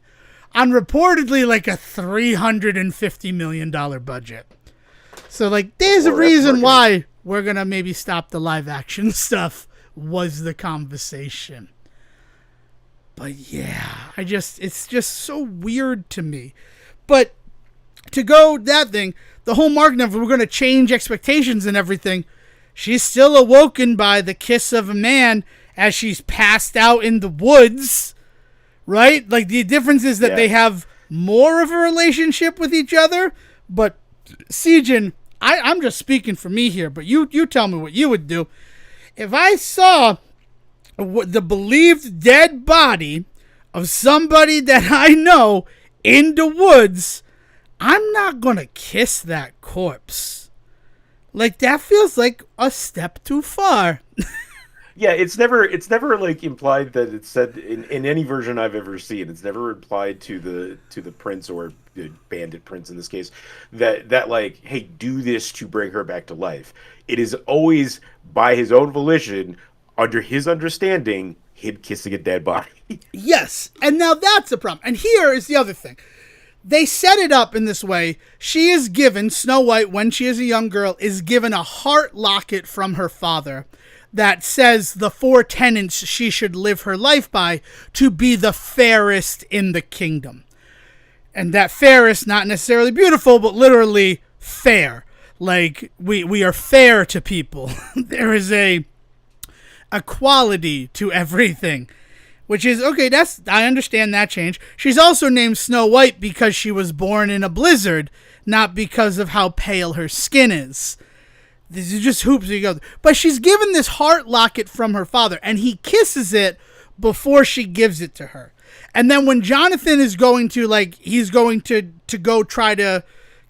On reportedly like a $350 million budget. So, like, there's a reason why we're going to maybe stop the live action stuff, was the conversation. But yeah, it's just so weird to me. But to go that thing, the whole marketing of we're going to change expectations and everything, she's still awoken by the kiss of a man as she's passed out in the woods, right? Like, the difference is that they have more of a relationship with each other. But Siegen, I'm just speaking for me here, but you tell me what you would do. If I saw the believed dead body of somebody that I know in the woods, I'm not going to kiss that corpse. Like, that feels like a step too far. Yeah, it's never like implied that it's said in any version I've ever seen. It's never implied to the prince or the bandit prince in this case that like, hey, do this to bring her back to life. It is always by his own volition, under his understanding, him kissing a dead body. Yes, and now that's the problem. And here is the other thing. They set it up in this way. She is given, Snow White, when she is a young girl, is given a heart locket from her father that says the 4 tenets she should live her life by to be the fairest in the kingdom. And that fairest, not necessarily beautiful, but literally fair. Like, we are fair to people. There is a quality to everything. Which is, okay, I understand that change. She's also named Snow White because she was born in a blizzard, not because of how pale her skin is. This is just hoops you go. But she's given this heart locket from her father, and he kisses it before she gives it to her. And then when Jonathan is going to, like, he's going to go try to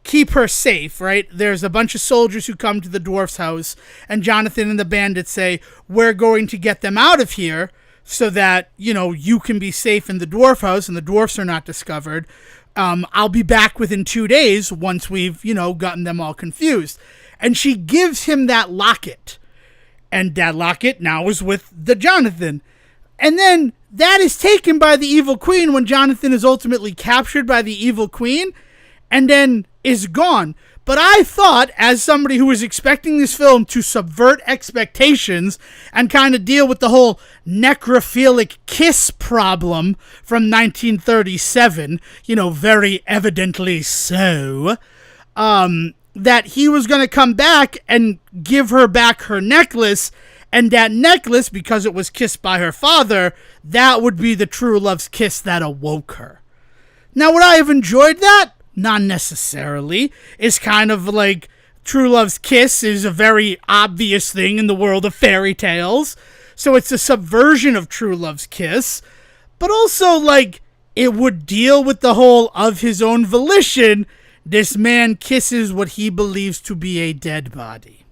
keep her safe, right? There's a bunch of soldiers who come to the dwarf's house, and Jonathan and the bandits say, we're going to get them out of here so that, you know, you can be safe in the dwarf house and the dwarfs are not discovered. I'll be back within 2 days once we've, you know, gotten them all confused. And she gives him that locket. And that locket now is with the Jonathan. And then that is taken by the evil queen when Jonathan is ultimately captured by the evil queen and then is gone. But I thought, as somebody who was expecting this film to subvert expectations and kind of deal with the whole necrophilic kiss problem from 1937, you know, very evidently so, that he was going to come back and give her back her necklace, and that necklace, because it was kissed by her father, that would be the true love's kiss that awoke her. Now, would I have enjoyed that? Not necessarily. It's kind of like true love's kiss is a very obvious thing in the world of fairy tales. So it's a subversion of true love's kiss. But also, like, it would deal with the whole of his own volition. This man kisses what he believes to be a dead body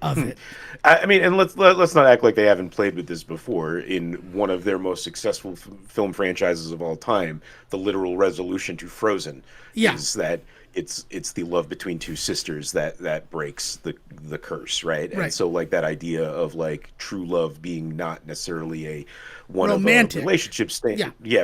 of it. I mean, and let's not act like they haven't played with this before in one of their most successful film franchises of all time. The literal resolution to Frozen is that it's the love between two sisters that breaks the curse, right? And so, like, that idea of, like, true love being not necessarily a one romantic. Of a relationship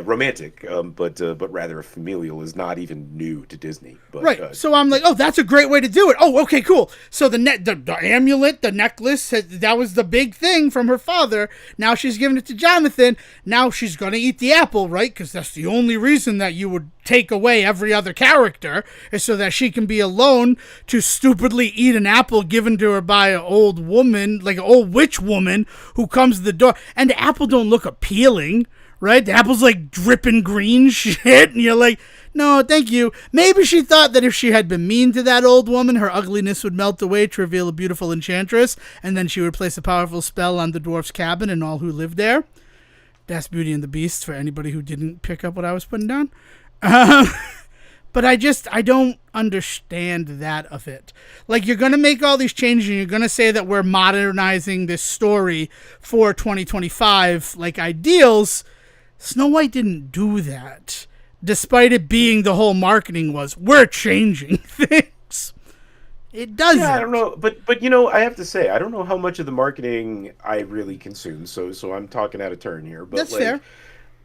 romantic, but rather a familial is not even new to Disney. But, so I'm like, oh, that's a great way to do it. Oh, okay, cool. So the amulet, the necklace, that was the big thing from her father. Now she's giving it to Jonathan. Now she's going to eat the apple, right? Because that's the only reason that you would take away every other character, is so that she can be alone to stupidly eat an apple given to her by an old woman, like an old witch woman who comes to the door. And the apple don't look appealing, right? The apple's like dripping green shit, and you're like, no, thank you. Maybe she thought that if she had been mean to that old woman, her ugliness would melt away to reveal a beautiful enchantress, and then she would place a powerful spell on the dwarf's cabin and all who lived there. That's Beauty and the Beast for anybody who didn't pick up what I was putting down. But I don't understand that of it. Like, you're going to make all these changes and you're going to say that we're modernizing this story for 2025, like, ideals. Snow White didn't do that. despite it being the whole marketing was, we're changing things. It doesn't. Yeah, I don't know, but I have to say, I don't know how much of the marketing I really consume. So I'm talking out of turn here, but That's fair.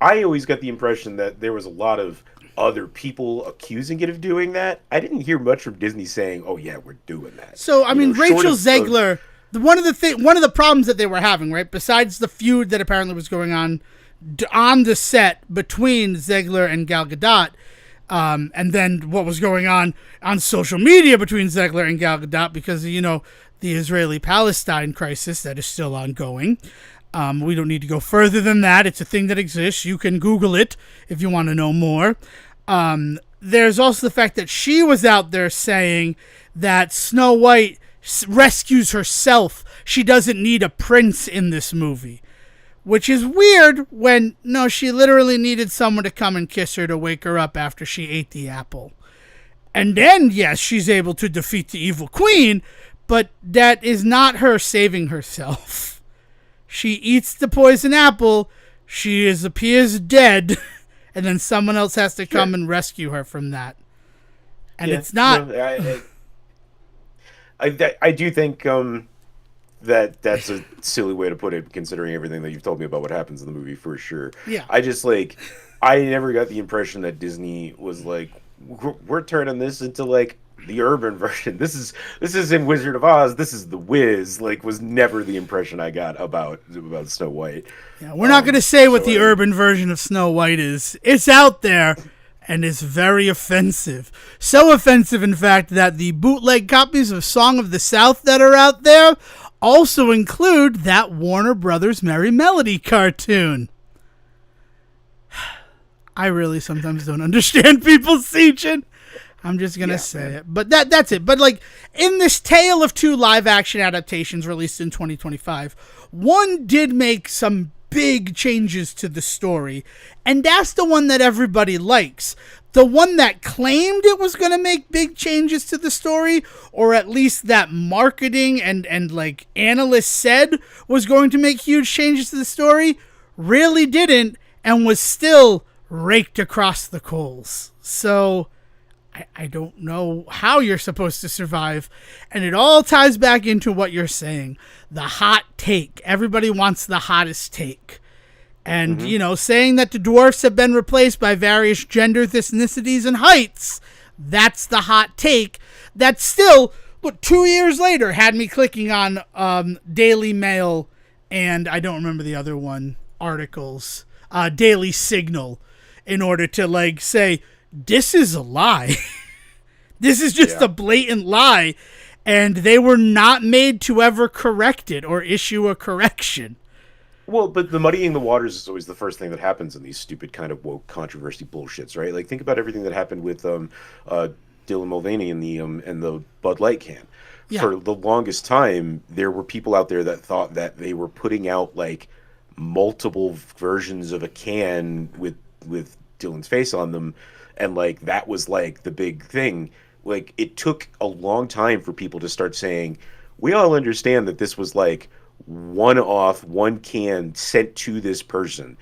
I always got the impression that there was a lot of other people accusing it of doing that. I didn't hear much from Disney saying, "Oh yeah, we're doing that." So I mean, Short Rachel of- Zegler. One of the problems that they were having, right, besides the feud that apparently was going on the set between Zegler and Gal Gadot, and then what was going on social media between Zegler and Gal Gadot because of, the Israeli-Palestine crisis that is still ongoing. We don't need to go further than that. It's a thing that exists. You can Google it if you want to know more. There's also the fact that she was out there saying that Snow White rescues herself. She doesn't need a prince in this movie. Which is weird when, no, she literally needed someone to come and kiss her to wake her up after she ate the apple. And then, yes, she's able to defeat the evil queen, but that is not her saving herself. She eats the poison apple, appears dead, and then someone else has to come and rescue her from that. And it's not... No, I do think that's a silly way to put it, considering everything that you've told me about what happens in the movie, for sure. Yeah. I never got the impression that Disney was like, we're turning this into like the urban version. This is in Wizard of Oz. This is the Wiz. Like, was never the impression I got about Snow White. Yeah, we're not going to say what the urban version of Snow White is. It's out there. And is very offensive. So offensive, in fact, that the bootleg copies of Song of the South that are out there also include that Warner Brothers Merry Melody cartoon. I really sometimes don't understand people's teaching. I'm just going to say it. But that's it. But like in this tale of two live-action adaptations released in 2025, one did make some big changes to the story, and that's the one that everybody likes. The one that claimed it was going to make big changes to the story, or at least that marketing and like analysts said was going to make huge changes to the story, really didn't, and was still raked across the coals. So I don't know how you're supposed to survive. And it all ties back into what you're saying. The hot take. Everybody wants the hottest take. And, saying that the dwarfs have been replaced by various genders, ethnicities, and heights. That's the hot take. That still, 2 years later, had me clicking on Daily Mail and I don't remember the other one, articles, Daily Signal, in order to, say, this is a lie. This is just a blatant lie, and they were not made to ever correct it or issue a correction. Well, but the muddying the waters is always the first thing that happens in these stupid kind of woke controversy bullshits, right? Like, think about everything that happened with Dylan Mulvaney and the Bud Light can. Yeah. For the longest time, there were people out there that thought that they were putting out multiple versions of a can with Dylan's face on them, and that was the big thing. It took a long time for people to start saying, we all understand that this was one can sent to this person.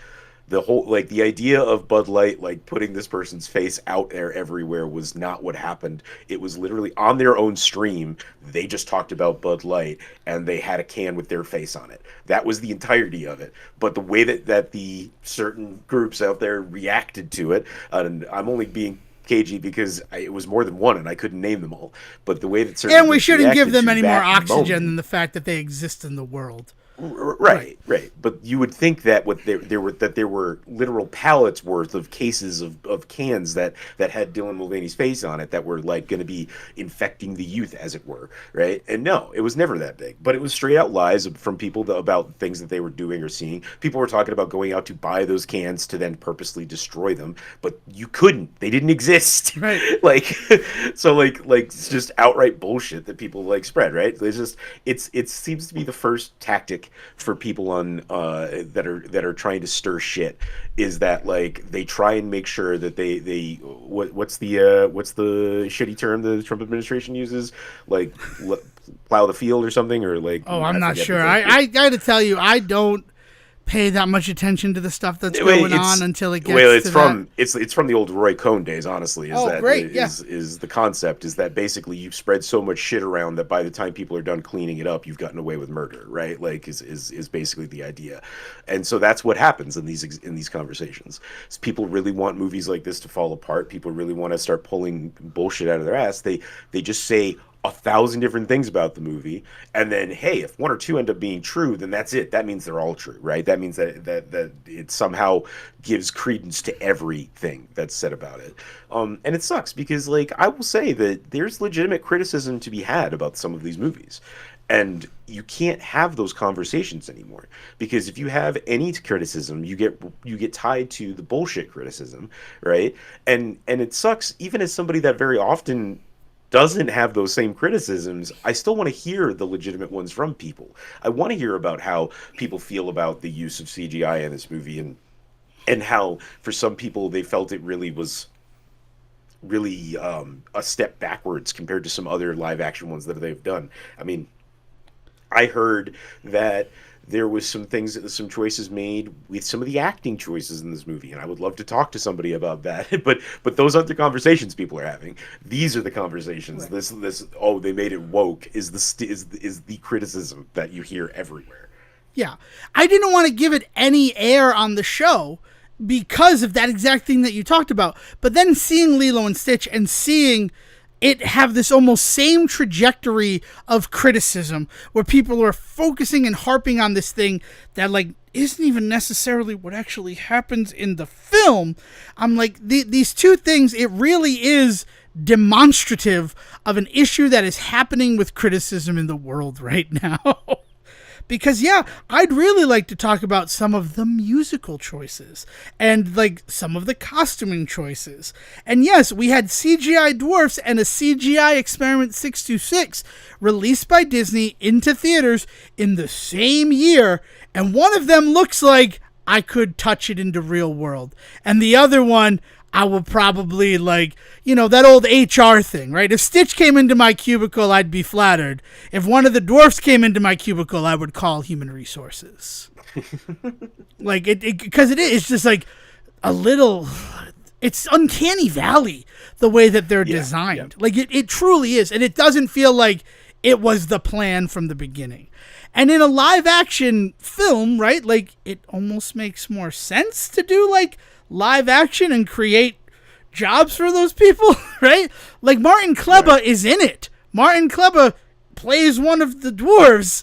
The whole the idea of Bud Light putting this person's face out there everywhere was not what happened. It was literally on their own stream. They just talked about Bud Light and they had a can with their face on it. That was the entirety of it. But the way that the certain groups out there reacted to it, and I'm only being cagey because it was more than one and I couldn't name them all. But the way that certain and we shouldn't give them any more oxygen moment, than the fact that they exist in the world. Right. But you would think that there were literal pallets worth of cases of cans that had Dylan Mulvaney's face on it that were going to be infecting the youth, as it were, right? And no, it was never that big. But it was straight out lies from people about things that they were doing or seeing. People were talking about going out to buy those cans to then purposely destroy them, but you couldn't. They didn't exist. Right. So it's just outright bullshit that people spread, right? It seems to be the first tactic for people on that are trying to stir shit, is that they try and make sure that they what's the shitty term the Trump administration uses, plow the field or something, or I'm not sure. I gotta tell you, I don't pay that much attention to the stuff that's going on until it gets it's to from that. It's from the old Roy Cohn days, honestly. Great. Is the concept is that basically you've spread so much shit around that by the time people are done cleaning it up, you've gotten away with murder, right? Like is basically the idea. And so that's what happens in these conversations. So people really want movies like this to fall apart. People really want to start pulling bullshit out of their ass. They just say 1,000 different things about the movie, and then hey, if one or two end up being true, then that's it. That means they're all true, right? That means that it somehow gives credence to everything that's said about it. And it sucks because, like, I will say that there's legitimate criticism to be had about some of these movies. And you can't have those conversations anymore, because if you have any criticism, you get tied to the bullshit criticism, right? And it sucks, even as somebody that very often doesn't have those same criticisms. I still want to hear the legitimate ones from people. I want to hear about how people feel about the use of CGI in this movie, and how for some people they felt it really was a step backwards compared to some other live action ones that they've done. I mean, I heard that there was some choices made with some of the acting choices in this movie, and I would love to talk to somebody about that. but those aren't the conversations people are having. These are the conversations. Right. This they made it woke is the criticism that you hear everywhere. Yeah, I didn't want to give it any air on the show because of that exact thing that you talked about. But then seeing Lilo and Stitch and seeing it have this almost same trajectory of criticism where people are focusing and harping on this thing that, like, isn't even necessarily what actually happens in the film. I'm like, these two things, it really is demonstrative of an issue that is happening with criticism in the world right now. Because, yeah, I'd really like to talk about some of the musical choices and, like, some of the costuming choices. And, yes, we had CGI dwarfs and a CGI Experiment 626 released by Disney into theaters in the same year. And one of them looks like I could touch it into real world. And the other one, I will probably, like, that old HR thing, right? If Stitch came into my cubicle, I'd be flattered. If one of the dwarfs came into my cubicle, I would call human resources. Like, because it's just like a little, it's uncanny valley, the way that they're designed. Yeah. Like, it truly is. And it doesn't feel like it was the plan from the beginning. And in a live action film, right, like, it almost makes more sense to do, like, live action and create jobs for those people, right? Like, Martin Kleba is in it. Martin Kleba plays one of the dwarves.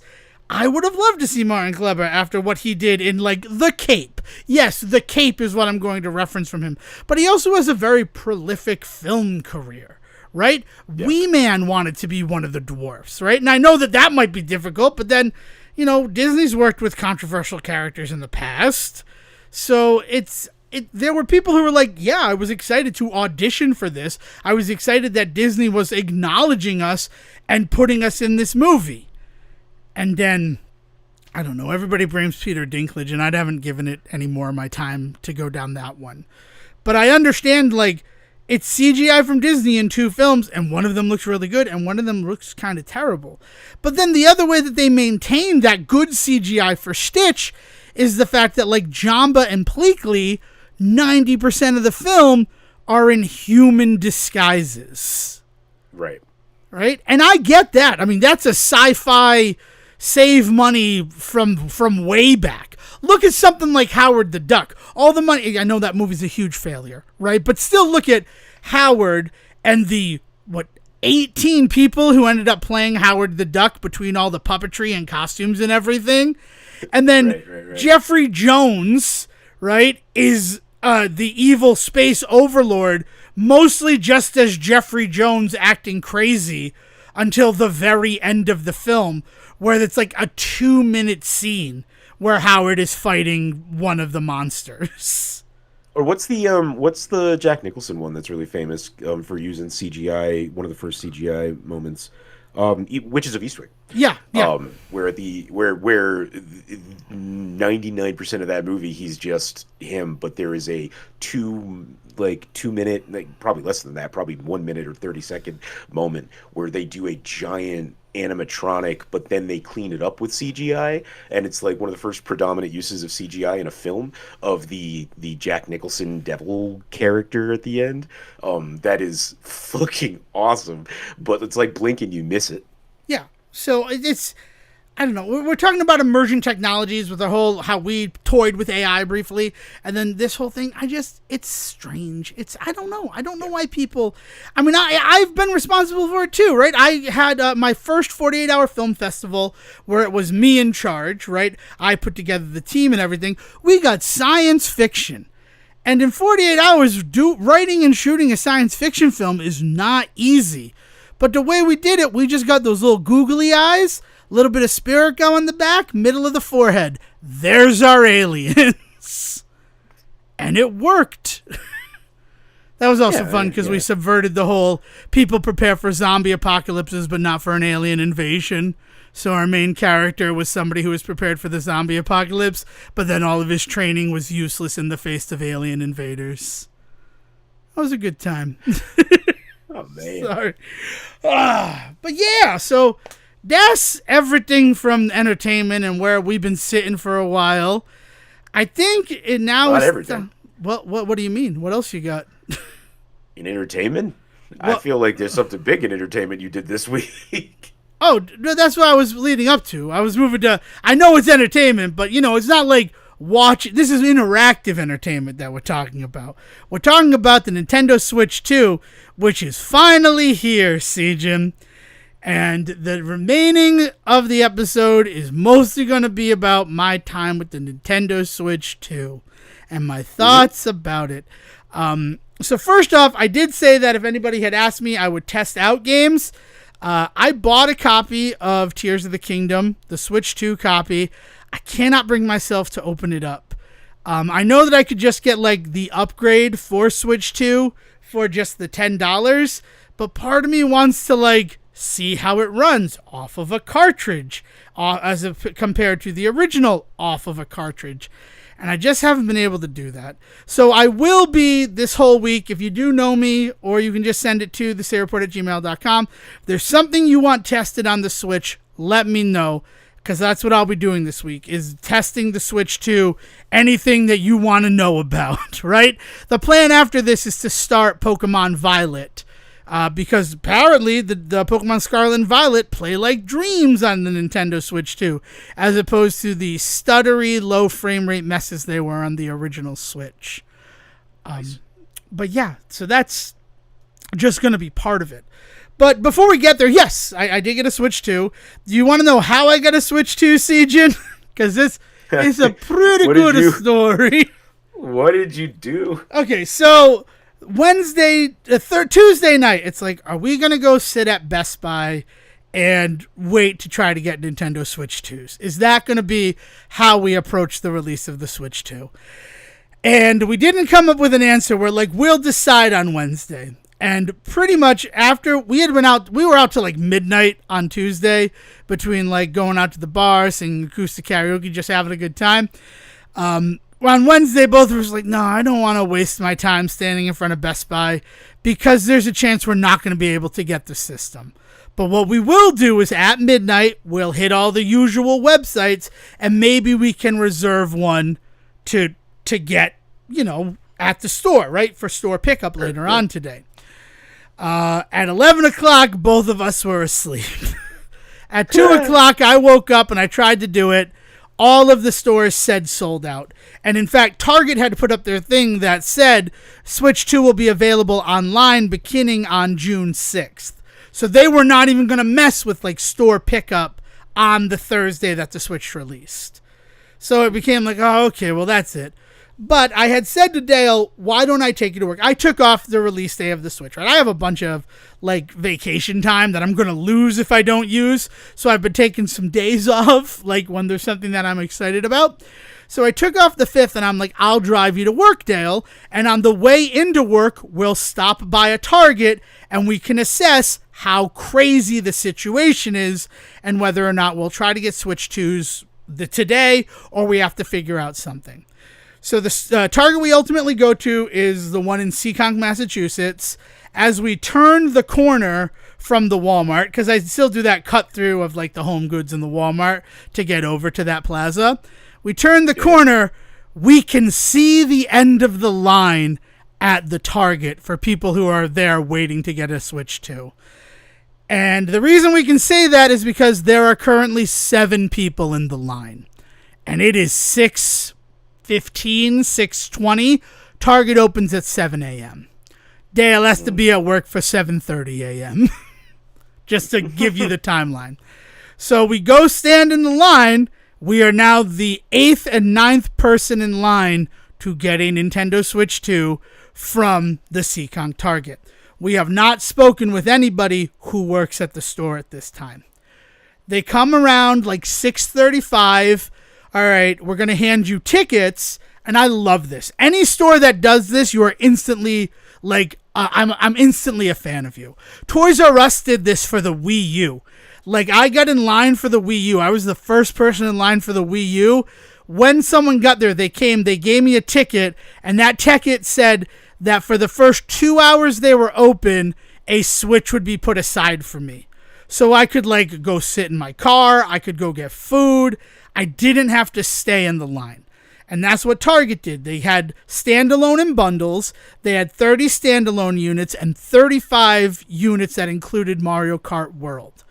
I would have loved to see Martin Kleba after what he did in, like, The Cape. Yes, The Cape is what I'm going to reference from him. But he also has a very prolific film career, right? Yeah. Wee Man wanted to be one of the dwarfs, right? And I know that might be difficult, but then, Disney's worked with controversial characters in the past. So there were people who were like, yeah, I was excited to audition for this. I was excited that Disney was acknowledging us and putting us in this movie. And then, I don't know, everybody blames Peter Dinklage, and I haven't given it any more of my time to go down that one. But I understand, like, it's CGI from Disney in two films, and one of them looks really good, and one of them looks kind of terrible. But then the other way that they maintain that good CGI for Stitch is the fact that, like, Jamba and Pleakley, 90% of the film are in human disguises. Right. Right? And I get that. I mean, that's a sci-fi save money from way back. Look at something like Howard the Duck. All the money, I know that movie's a huge failure, right? But still look at Howard and the, 18 people who ended up playing Howard the Duck between all the puppetry and costumes and everything. And then right. Jeffrey Jones, right, is the evil space overlord, mostly just as Jeffrey Jones acting crazy until the very end of the film, where it's like a 2-minute scene where Howard is fighting one of the monsters. Or what's the Jack Nicholson one that's really famous for using CGI, one of the first CGI moments, Witches of Eastwick. Yeah, yeah. Where 99% of that movie he's just him, but there is a 2 minute, like probably less than that, probably 1 minute or 30-second moment where they do a giant animatronic, but then they clean it up with CGI, and it's like one of the first predominant uses of CGI in a film of the Jack Nicholson devil character at the end. That is fucking awesome, but it's like blink and you miss it. Yeah. So it's, I don't know. We're talking about emerging technologies with the whole, how we toyed with AI briefly. And then this whole thing, it's strange. I don't know. I don't know why people, I mean, I've been responsible for it too, right? I had my first 48-hour film festival where it was me in charge, right? I put together the team and everything. We got science fiction. And in 48 hours, writing and shooting a science fiction film is not easy. But the way we did it, we just got those little googly eyes, a little bit of spirit go on the back, middle of the forehead. There's our aliens. And it worked. That was also fun because we subverted the whole people prepare for zombie apocalypses but not for an alien invasion. So our main character was somebody who was prepared for the zombie apocalypse, but then all of his training was useless in the face of alien invaders. That was a good time. Oh, man. Sorry. But yeah, so that's everything from entertainment and where we've been sitting for a while. I think it now Not is... everything. What do you mean? What else you got? In entertainment? I feel like there's something big in entertainment you did this week. Oh, that's what I was leading up to. I was moving to... I know it's entertainment, but, it's not like this is interactive entertainment that we're talking about. We're talking about the Nintendo Switch 2, which is finally here, Seijin. And the remaining of the episode is mostly going to be about my time with the Nintendo Switch 2 and my thoughts about it. So first off, I did say that if anybody had asked me, I would test out games. I bought a copy of Tears of the Kingdom, the Switch 2 copy. I cannot bring myself to open it up. I know that I could just get the upgrade for Switch 2 for just the $10, but part of me wants to see how it runs off of a cartridge compared to the original off of a cartridge. And I just haven't been able to do that. So I will be this whole week. If you do know me, or you can just send it to thesayereport@gmail.com. If there's something you want tested on the Switch, let me know. Because that's what I'll be doing this week, is testing the Switch 2, anything that you want to know about, right? The plan after this is to start Pokemon Violet. Because apparently the Pokemon Scarlet and Violet play like dreams on the Nintendo Switch 2, as opposed to the stuttery, low frame rate messes they were on the original Switch. Nice. But yeah, so that's just going to be part of it. But before we get there, yes, I did get a Switch 2. Do you want to know how I got a Switch 2, Seijin? Because this is a pretty good story. What did you do? Okay, so Tuesday night, it's like, are we going to go sit at Best Buy and wait to try to get Nintendo Switch 2s? Is that going to be how we approach the release of the Switch 2? And we didn't come up with an answer. We're like, we'll decide on Wednesday. And pretty much after we were out till midnight on Tuesday, between going out to the bar, singing acoustic karaoke, just having a good time. On Wednesday, both of us were like, no, I don't want to waste my time standing in front of Best Buy because there's a chance we're not going to be able to get the system. But what we will do is at midnight, we'll hit all the usual websites and maybe we can reserve one to get, at the store, right? For store pickup later on today. At 11 o'clock, both of us were asleep. At 2 o'clock, I woke up and I tried to do it. All of the stores said sold out. And in fact, Target had put up their thing that said Switch 2 will be available online beginning on June 6th. So they were not even going to mess with store pickup on the Thursday that the Switch released. So it became oh, okay, well, that's it. But I had said to Dale, why don't I take you to work? I took off the release day of the Switch, right? I have a bunch of vacation time that I'm going to lose if I don't use. So I've been taking some days off, when there's something that I'm excited about. So I took off the 5th and I'm like, I'll drive you to work, Dale. And on the way into work, we'll stop by a Target and we can assess how crazy the situation is and whether or not we'll try to get Switch 2s today or we have to figure out something. So the Target we ultimately go to is the one in Seekonk, Massachusetts. As we turn the corner from the Walmart, because I still do that cut through of like the Home Goods and the Walmart to get over to that plaza. We turn the corner, we can see the end of the line at the Target for people who are there waiting to get a Switch 2. And the reason we can say that is because there are currently 7 people in the line. And it is 6:15, 6:20. Target opens at 7 a.m. Dale has to be at work for 7:30 a.m. just to give you the timeline. So we go stand in the line. We are now the 8th and 9th person in line to get a Nintendo Switch 2 from the Seekonk Target. We have not spoken with anybody who works at the store at this time. They come around like 6:35. All right, we're going to hand you tickets. And I love this. Any store that does this, you are instantly like, I'm instantly a fan of you. Toys R Us did this for the Wii U. Like, I got in line for the Wii U. I was the first person in line for the Wii U. When someone got there, they gave me a ticket, and that ticket said that for the first 2 hours they were open, a Switch would be put aside for me. So I could, like, go sit in my car. I could go get food. I didn't have to stay in the line. And that's what Target did. They had standalone and bundles. They had 30 standalone units and 35 units that included Mario Kart World.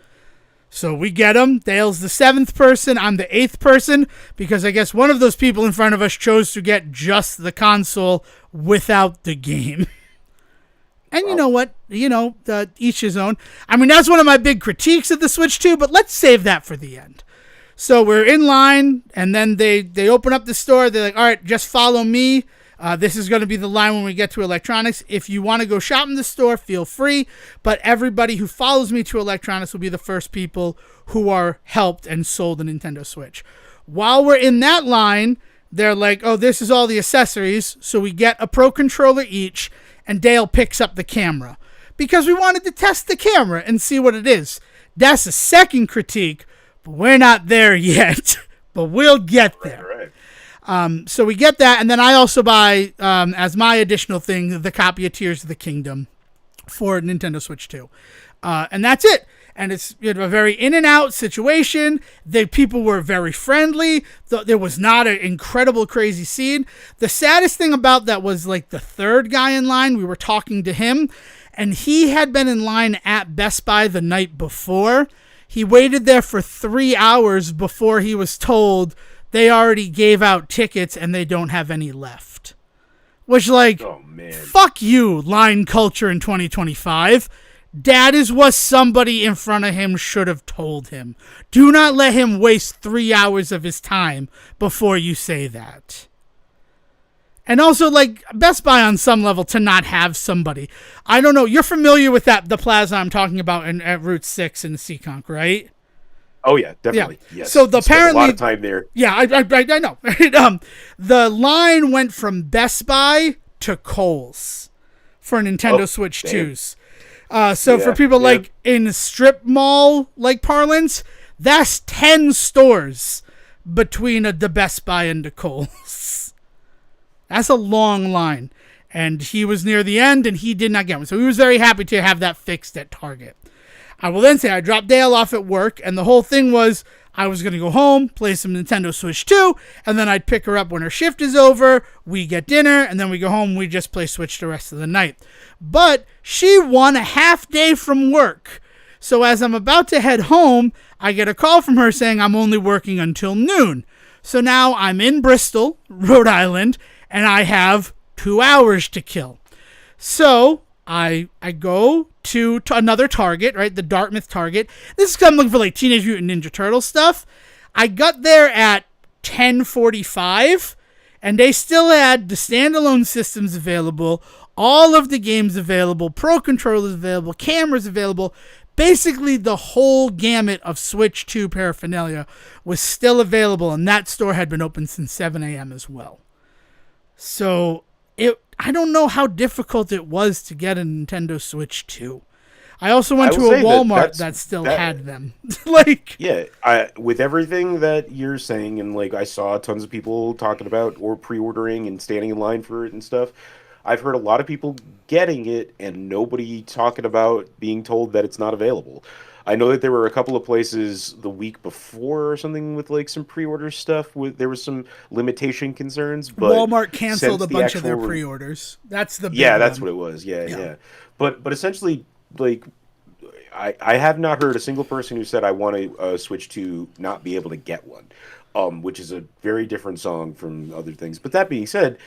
So we get them. Dale's the 7th person. I'm the 8th person because I guess one of those people in front of us chose to get just the console without the game. And you know what? Each his own. I mean, that's one of my big critiques of the Switch 2, but let's save that for the end. So we're in line, and then they open up the store. They're like, all right, just follow me. This is going to be the line when we get to electronics. If you want to go shop in the store, feel free. But everybody who follows me to electronics will be the first people who are helped and sold a Nintendo Switch. While we're in that line, they're like, oh, this is all the accessories. So we get a Pro Controller each, and Dale picks up the camera. Because we wanted to test the camera and see what it is. That's the second critique. But we're not there yet, but we'll get there. Right. So we get that, and then I also buy, as my additional thing, the copy of Tears of the Kingdom for Nintendo Switch 2. And that's it. And it's a very in and out situation. The people were very friendly. There was not an incredible, crazy scene. The saddest thing about that was like the third guy in line. We were talking to him, and he had been in line at Best Buy the night before. He waited there for 3 hours before he was told they already gave out tickets and they don't have any left. Which, like, oh, man. Fuck you, line culture in 2025. That is what somebody in front of him should have told him. Do not let him waste 3 hours of his time before you say that. And also, like, Best Buy on some level to not have somebody. I don't know. You're familiar with the plaza I'm talking about at Route 6 in Seekonk, right? Oh, yeah, definitely. Yeah. Yes. So apparently, a lot of time there. Yeah, I know. The line went from Best Buy to Kohl's for Nintendo Switch 2s. For people like in strip mall like parlance, that's 10 stores between the Best Buy and the Kohl's. That's a long line. And he was near the end, and he did not get one. So he was very happy to have that fixed at Target. I will then say I dropped Dale off at work, and the whole thing was I was going to go home, play some Nintendo Switch 2, and then I'd pick her up when her shift is over, we get dinner, and then we go home, we just play Switch the rest of the night. But she won a half day from work. So as I'm about to head home, I get a call from her saying I'm only working until noon. So now I'm in Bristol, Rhode Island, and I have 2 hours to kill. So I go to another Target, right? The Dartmouth Target. This is because I'm looking for like Teenage Mutant Ninja Turtle stuff. I got there at 10:45, and they still had the standalone systems available, all of the games available, Pro Controllers available, cameras available. Basically, the whole gamut of Switch 2 paraphernalia was still available, and that store had been open since 7 a.m. as well. So I don't know how difficult it was to get a Nintendo Switch 2. I also went I to will a say Walmart that still had them. Like, yeah, with everything that you're saying, and like I saw tons of people talking about or pre-ordering and standing in line for it and stuff. I've heard a lot of people getting it and nobody talking about being told that it's not available. I know that there were a couple of places the week before or something with like some pre-order stuff with there was some limitation concerns, but Walmart canceled since a the bunch of their actual pre-orders. That's the big yeah, that's one. what it was. Yeah, Yeah. yeah. But essentially, like I have not heard a single person who said I want to Switch to not be able to get one, which is a very different song from other things. But that being said,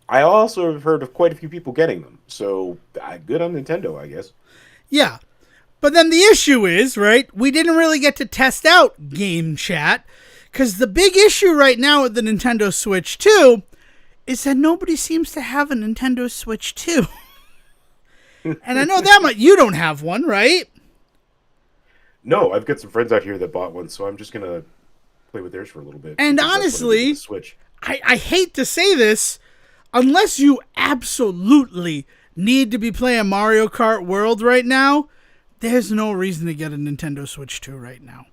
I also have heard of quite a few people getting them. So good on Nintendo, I guess. Yeah. But then the issue is, right, we didn't really get to test out Game Chat because the big issue right now with the Nintendo Switch 2 is that nobody seems to have a Nintendo Switch 2. And I know that much. You don't have one, right? No, I've got some friends out here that bought one, so I'm just gonna play with theirs for a little bit. And because that's what I did with honestly, the Switch. I hate to say this, unless you absolutely need to be playing Mario Kart World right now, there's no reason to get a Nintendo Switch 2 right now.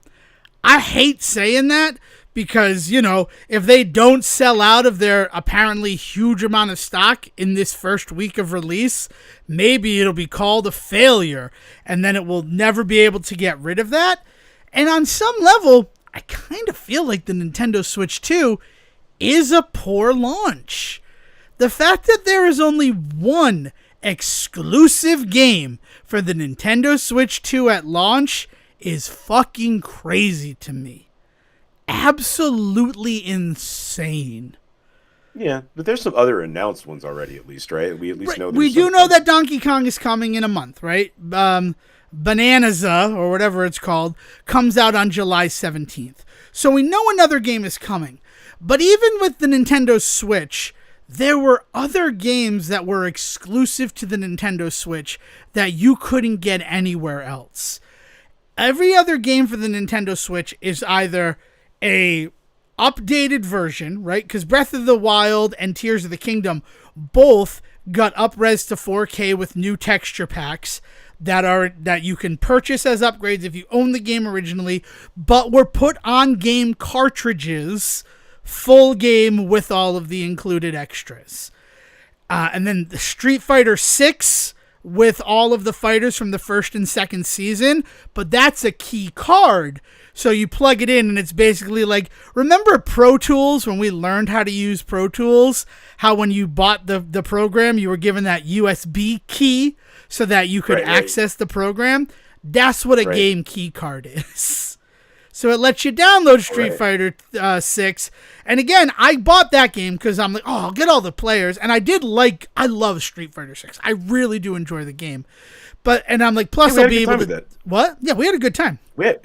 I hate saying that because, you know, if they don't sell out of their apparently huge amount of stock in this first week of release, maybe it'll be called a failure and then it will never be able to get rid of that. And on some level, I kind of feel like the Nintendo Switch 2 is a poor launch. The fact that there is only one exclusive game for the Nintendo Switch 2 at launch is fucking crazy to me. Absolutely insane. Yeah, but there's some other announced ones already, at least, right? We at least know. We do know that Donkey Kong is coming in a month, right? Bananaza, or whatever it's called, comes out on July 17th. So we know another game is coming. But even with the Nintendo Switch, there were other games that were exclusive to the Nintendo Switch that you couldn't get anywhere else. Every other game for the Nintendo Switch is either a updated version, right? Because Breath of the Wild and Tears of the Kingdom both got up-res to 4K with new texture packs that you can purchase as upgrades if you own the game originally, but were put on game cartridges, full game with all of the included extras. And then the Street Fighter 6 with all of the fighters from the first and second season, but that's a key card. So you plug it in and it's basically like, remember Pro Tools when we learned how to use Pro Tools? How when you bought the program, you were given that USB key so that you could access the program? That's what a game key card is. So it lets you download Street Fighter 6. And again, I bought that game because I'm like, oh, I'll get all the players. And I love Street Fighter 6. I really do enjoy the game. And I'm like, plus I'll be able to... What? Yeah, we had a good time. Yeah.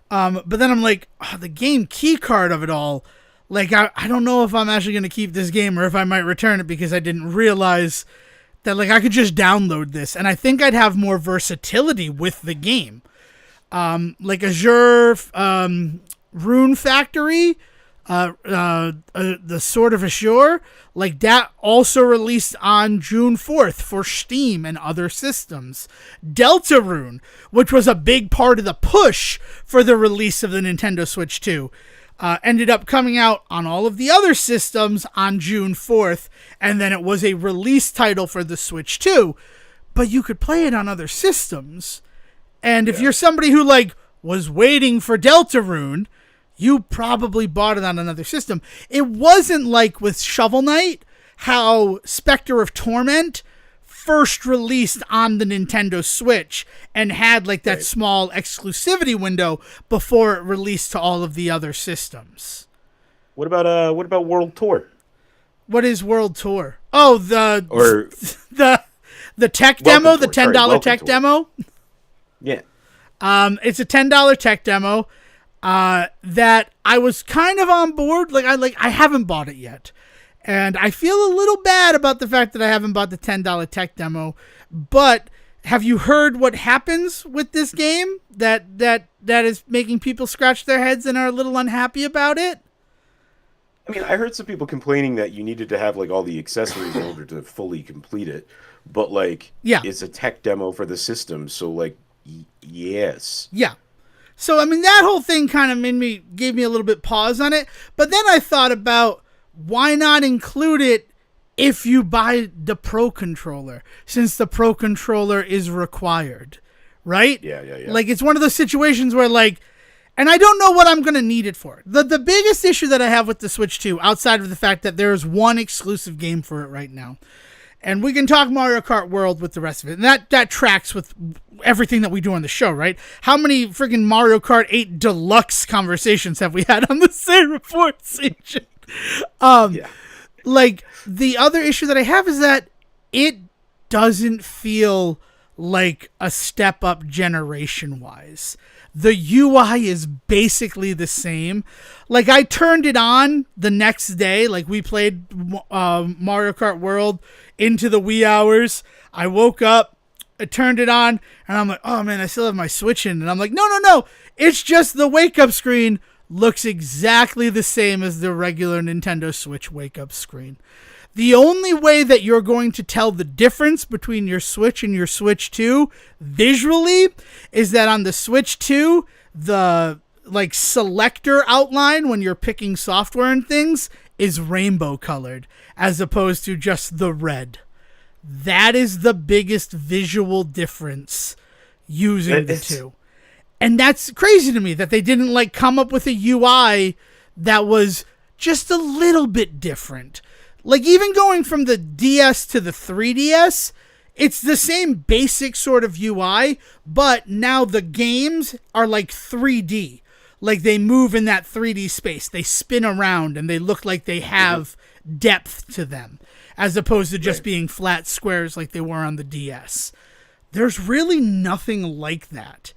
But then I'm like, oh, the game key card of it all. Like, I don't know if I'm actually going to keep this game or if I might return it because I didn't realize that, like, I could just download this. And I think I'd have more versatility with the game. Like Azure Rune Factory, the Sword of Azure, like that also released on June 4th for Steam and other systems. Deltarune, which was a big part of the push for the release of the Nintendo Switch 2, ended up coming out on all of the other systems on June 4th, and then it was a release title for the Switch 2, but you could play it on other systems. And if you're somebody who, like, was waiting for Deltarune, you probably bought it on another system. It wasn't like with Shovel Knight, how Spectre of Torment first released on the Nintendo Switch and had, like, that small exclusivity window before it released to all of the other systems. What about World Tour? What is World Tour? Oh, the tech Welcome demo, Tour. the $10 tech demo. Yeah. It's a $10 tech demo that I was kind of on board. I haven't bought it yet. And I feel a little bad about the fact that I haven't bought the $10 tech demo. But have you heard what happens with this game that is making people scratch their heads and are a little unhappy about it? I mean, I heard some people complaining that you needed to have like all the accessories in order to fully complete it. but like, Yeah. it's a tech demo for the system, so like, yes. Yeah. So, I mean, that whole thing kind of gave me a little bit pause on it. But then I thought about why not include it if you buy the Pro Controller, since the Pro Controller is required, right? Yeah. Like, it's one of those situations where, like, and I don't know what I'm going to need it for. The biggest issue that I have with the Switch 2, outside of the fact that there is one exclusive game for it right now, and we can talk Mario Kart World with the rest of it, and that tracks with everything that we do on the show, right? How many freaking Mario Kart 8 Deluxe conversations have we had on the Say Reports agent? Yeah. Like, the other issue that I have is that it doesn't feel like a step up generation-wise. The UI is basically the same. Like, I turned it on the next day. Like, we played Mario Kart World into the wee hours. I woke up, I turned it on, and I'm like, oh, man, I still have my Switch in. And I'm like, no. It's just the wake-up screen looks exactly the same as the regular Nintendo Switch wake-up screen. The only way that you're going to tell the difference between your Switch and your Switch 2 visually is that on the Switch 2, the like selector outline when you're picking software and things is rainbow colored as opposed to just the red. That is the biggest visual difference using the two. And that's crazy to me that they didn't like come up with a UI that was just a little bit different. Like, even going from the DS to the 3DS, it's the same basic sort of UI, but now the games are like 3D. Like, they move in that 3D space. They spin around and they look like they have depth to them, as opposed to just being flat squares like they were on the DS. There's really nothing like that.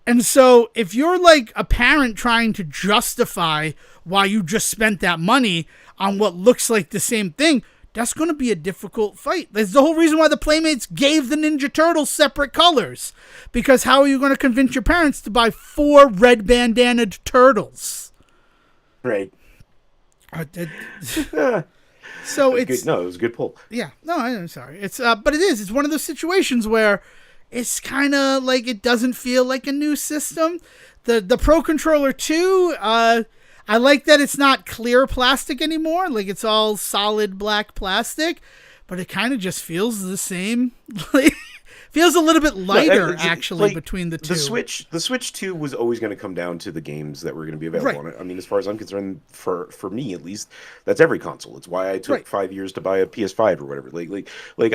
And so if you're like a parent trying to justify why you just spent that money on what looks like the same thing, that's going to be a difficult fight. That's the whole reason why the Playmates gave the Ninja Turtles separate colors. Because how are you going to convince your parents to buy 4 red bandanaed turtles? Right. So it's... Good. No, it was a good pull. Yeah. No, I'm sorry. It's but it is. It's one of those situations where it's kind of like it doesn't feel like a new system. The Pro Controller 2, I like that it's not clear plastic anymore. Like, it's all solid black plastic, but it kind of just feels the same. Like, feels a little bit lighter, actually, like, between the two. The Switch 2 was always going to come down to the games that were going to be available on it. I mean, as far as I'm concerned, for me at least, that's every console. It's why I took 5 years to buy a PS5 or whatever. Like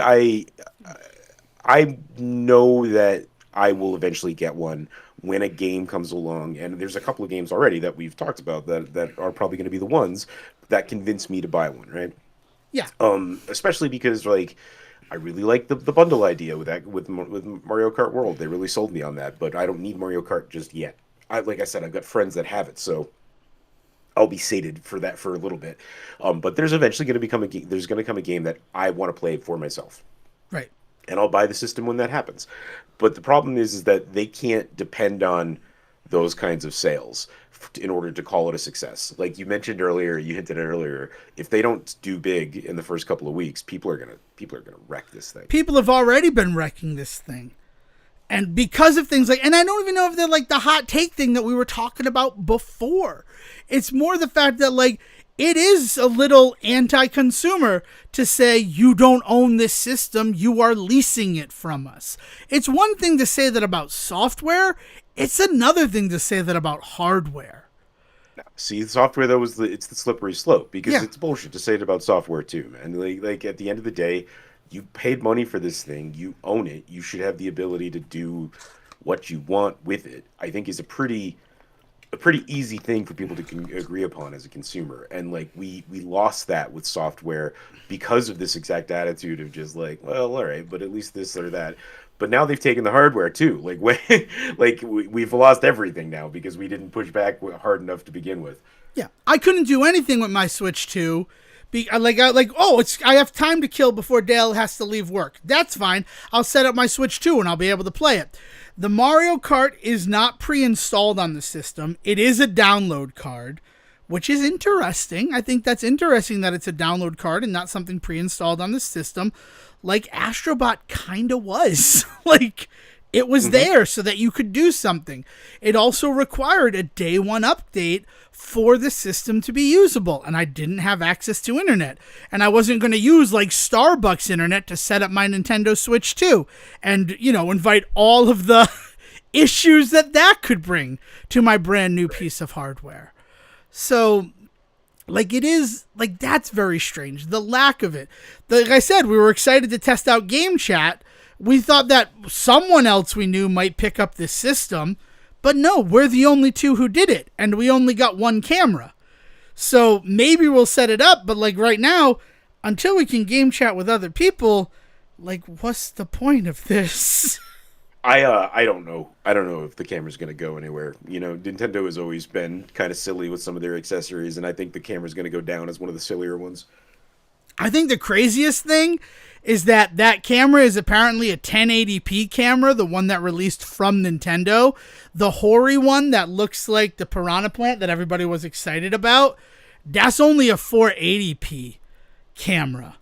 I know that I will eventually get one when a game comes along, and there's a couple of games already that we've talked about that are probably going to be the ones that convince me to buy one, right? Yeah. Especially because, like, I really like the bundle idea with Mario Kart World. They really sold me on that, but I don't need Mario Kart just yet. Like I said, I've got friends that have it, so I'll be sated for that for a little bit. But there's eventually going to come a game that I want to play for myself. Right. And I'll buy the system when that happens. But the problem is that they can't depend on those kinds of sales in order to call it a success. Like you hinted earlier, if they don't do big in the first couple of weeks, people are gonna wreck this thing. People have already been wrecking this thing. And because of things like, and I don't even know if they're like the hot take thing that we were talking about before. It's more the fact that, like, it is a little anti-consumer to say you don't own this system, you are leasing it from us. It's one thing to say that about software, it's another thing to say that about hardware. See, the software though it's the slippery slope because it's bullshit to say it about software too, man. Like at the end of the day, you paid money for this thing, you own it, you should have the ability to do what you want with it. I think is a pretty easy thing for people to agree upon as a consumer. And like we lost that with software because of this exact attitude of just like, well, all right, but at least this or that. But now they've taken the hardware too. We've lost everything now because we didn't push back hard enough to begin with. Yeah, I couldn't do anything with my Switch 2. I have time to kill before Dale has to leave work. That's fine. I'll set up my Switch 2 and I'll be able to play it. The Mario Kart is not pre-installed on the system. It is a download card, which is interesting. I think that's interesting that it's a download card and not something pre-installed on the system, like Astrobot kind of was. Like, it was there so that you could do something. It also required a day one update for the system to be usable, and I didn't have access to internet, and I wasn't going to use like Starbucks internet to set up my Nintendo Switch 2 and, you know, invite all of the issues that could bring to my brand new piece of hardware. So, like, it is, like, that's very strange. The lack of it. Like I said, we were excited to test out Game Chat. We thought that someone else we knew might pick up this system. But no, we're the only two who did it. And we only got one camera. So maybe we'll set it up. But, like, right now, until we can Game Chat with other people, like, what's the point of this? I don't know. I don't know if the camera's going to go anywhere. You know, Nintendo has always been kind of silly with some of their accessories, and I think the camera's going to go down as one of the sillier ones. I think the craziest thing is that camera is apparently a 1080p camera, the one that released from Nintendo. The Hori one that looks like the Piranha Plant that everybody was excited about, that's only a 480p camera.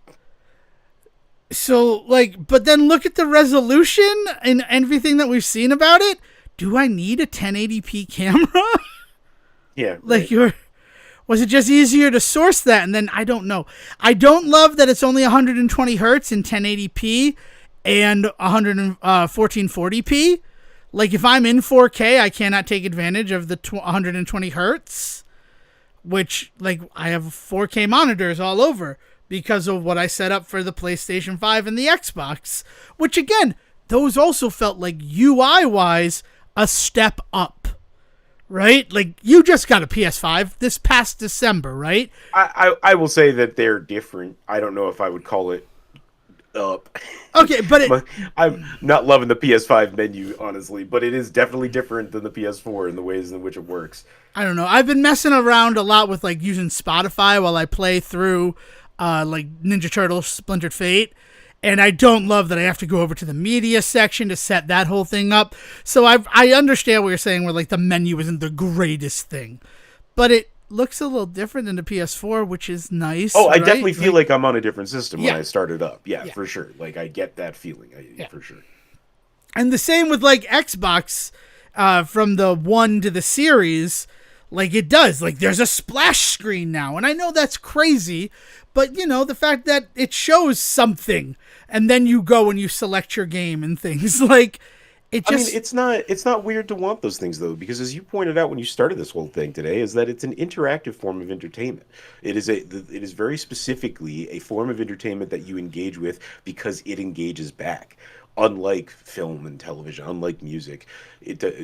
So, like, but then look at the resolution and everything that we've seen about it. Do I need a 1080p camera? Yeah. Like, was it just easier to source that? And then, I don't know. I don't love that it's only 120 hertz in 1080p and 1440p. Like, if I'm in 4K, I cannot take advantage of the 120 hertz, which, like, I have 4K monitors all over because of what I set up for the PlayStation 5 and the Xbox, which, again, those also felt like UI-wise a step up, right? Like, you just got a PS5 this past December, right? I will say that they're different. I don't know if I would call it up. Okay, but I'm not loving the PS5 menu, honestly, but it is definitely different than the PS4 in the ways in which it works. I don't know. I've been messing around a lot with, like, using Spotify while I play through like Ninja Turtles Splintered Fate, and I don't love that I have to go over to the media section to set that whole thing up. So I understand what you're saying where, like, the menu isn't the greatest thing, but it looks a little different than the PS4, which is nice. Oh, I right? definitely feel like I'm on a different system when Yeah. I start it up. Yeah, for sure. Like, I get that feeling, for sure. And the same with, like, Xbox, from the 1 to the series, like, it does. Like, there's a splash screen now, and I know that's crazy, but, you know, the fact that it shows something, and then you go and you select your game and things, like, it just... I mean, it's not weird to want those things, though, because as you pointed out when you started this whole thing today, is that it's an interactive form of entertainment. It is very specifically a form of entertainment that you engage with because it engages back. Unlike film and television, unlike music,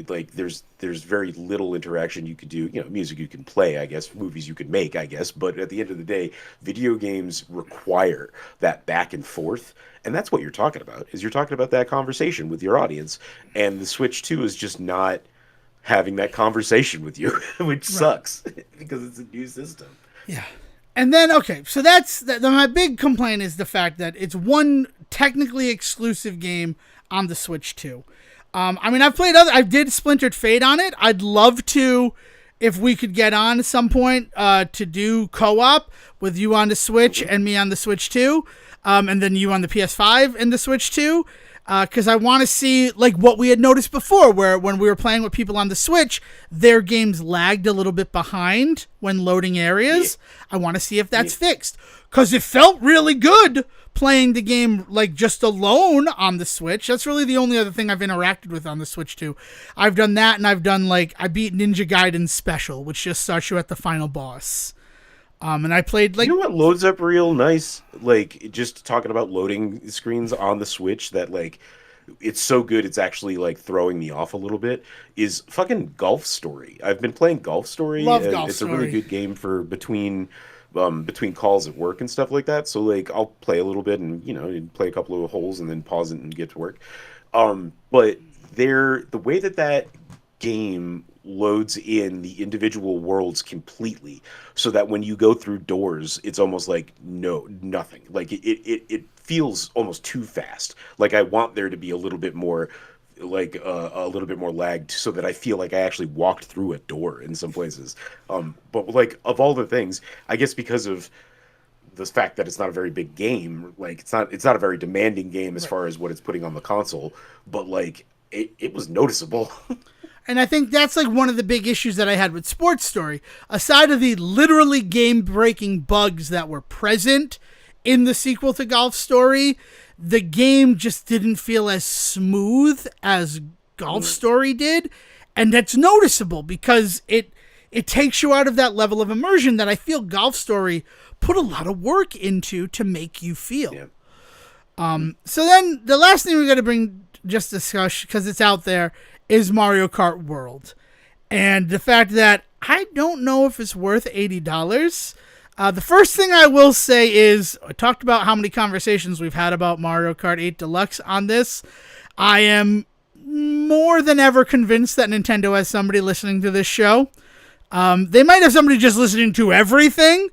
like there's very little interaction you could do. You know, music you can play, I guess, movies you can make, I guess, but at the end of the day, video games require that back and forth, and that's what you're talking about. Is you're talking about that conversation with your audience, and the Switch 2 is just not having that conversation with you, which sucks because it's a new system. Yeah. And then, okay, so that's my big complaint is the fact that it's one technically exclusive game on the Switch 2. I mean, I did Splintered Fate on it. I'd love to, if we could get on at some point, to do co-op with you on the Switch and me on the Switch 2, and then you on the PS5 and the Switch 2. Because I want to see, like, what we had noticed before, where when we were playing with people on the Switch, their games lagged a little bit behind when loading areas. I want to see if that's fixed. Because it felt really good playing the game, like, just alone on the Switch. That's really the only other thing I've interacted with on the Switch, too. I've done that, and I've done, like, I beat Ninja Gaiden Special, which just starts you at the final boss. And I played, like... You know what loads up real nice? Like, just talking about loading screens on the Switch that, like, it's so good it's actually, like, throwing me off a little bit, is fucking Golf Story. I've been playing Golf Story. Love Golf It's Story. a really good game for between calls at work and stuff like that. So, like, I'll play a little bit and, you know, play a couple of holes and then pause it and get to work. But the way that game loads in the individual worlds completely, so that when you go through doors, it's almost like nothing. Like it feels almost too fast. Like I want there to be a little bit more like a little bit more lagged so that I feel like I actually walked through a door in some places. But like of all the things, I guess because of the fact that it's not a very big game, like it's not a very demanding game as far as what it's putting on the console, but like it was noticeable. And I think that's like one of the big issues that I had with Sports Story. Aside of the literally game-breaking bugs that were present in the sequel to Golf Story, the game just didn't feel as smooth as Golf Story did. And that's noticeable because it takes you out of that level of immersion that I feel Golf Story put a lot of work into to make you feel. Yeah. So then the last thing we're going to bring just discuss, because it's out there, is Mario Kart World. And the fact that I don't know if it's worth $80. The first thing I will say is, I talked about how many conversations we've had about Mario Kart 8 Deluxe on this. I am more than ever convinced that Nintendo has somebody listening to this show. They might have somebody just listening to everything,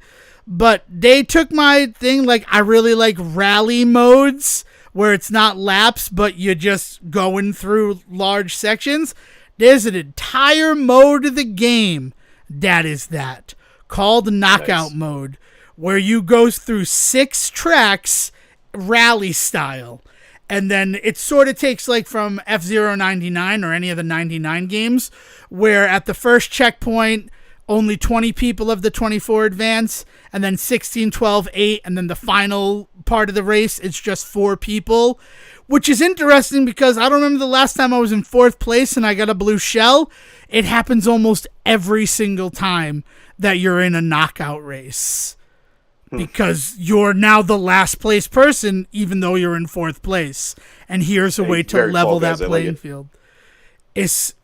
but they took my thing, like, I really like rally modes, where it's not laps, but you're just going through large sections. There's an entire mode of the game that is that, called Knockout Mode, where you go through 6 tracks rally style. And then it sort of takes like from F-Zero 99 or any of the 99 games, where at the first checkpoint, only 20 people of the 24 advance, and then 16, 12, 8, and then the final part of the race, it's just 4 people, which is interesting because I don't remember the last time I was in 4th place and I got a blue shell. It happens almost every single time that you're in a knockout race because you're now the last place person, even though you're in 4th place. And here's a way to level that playing field.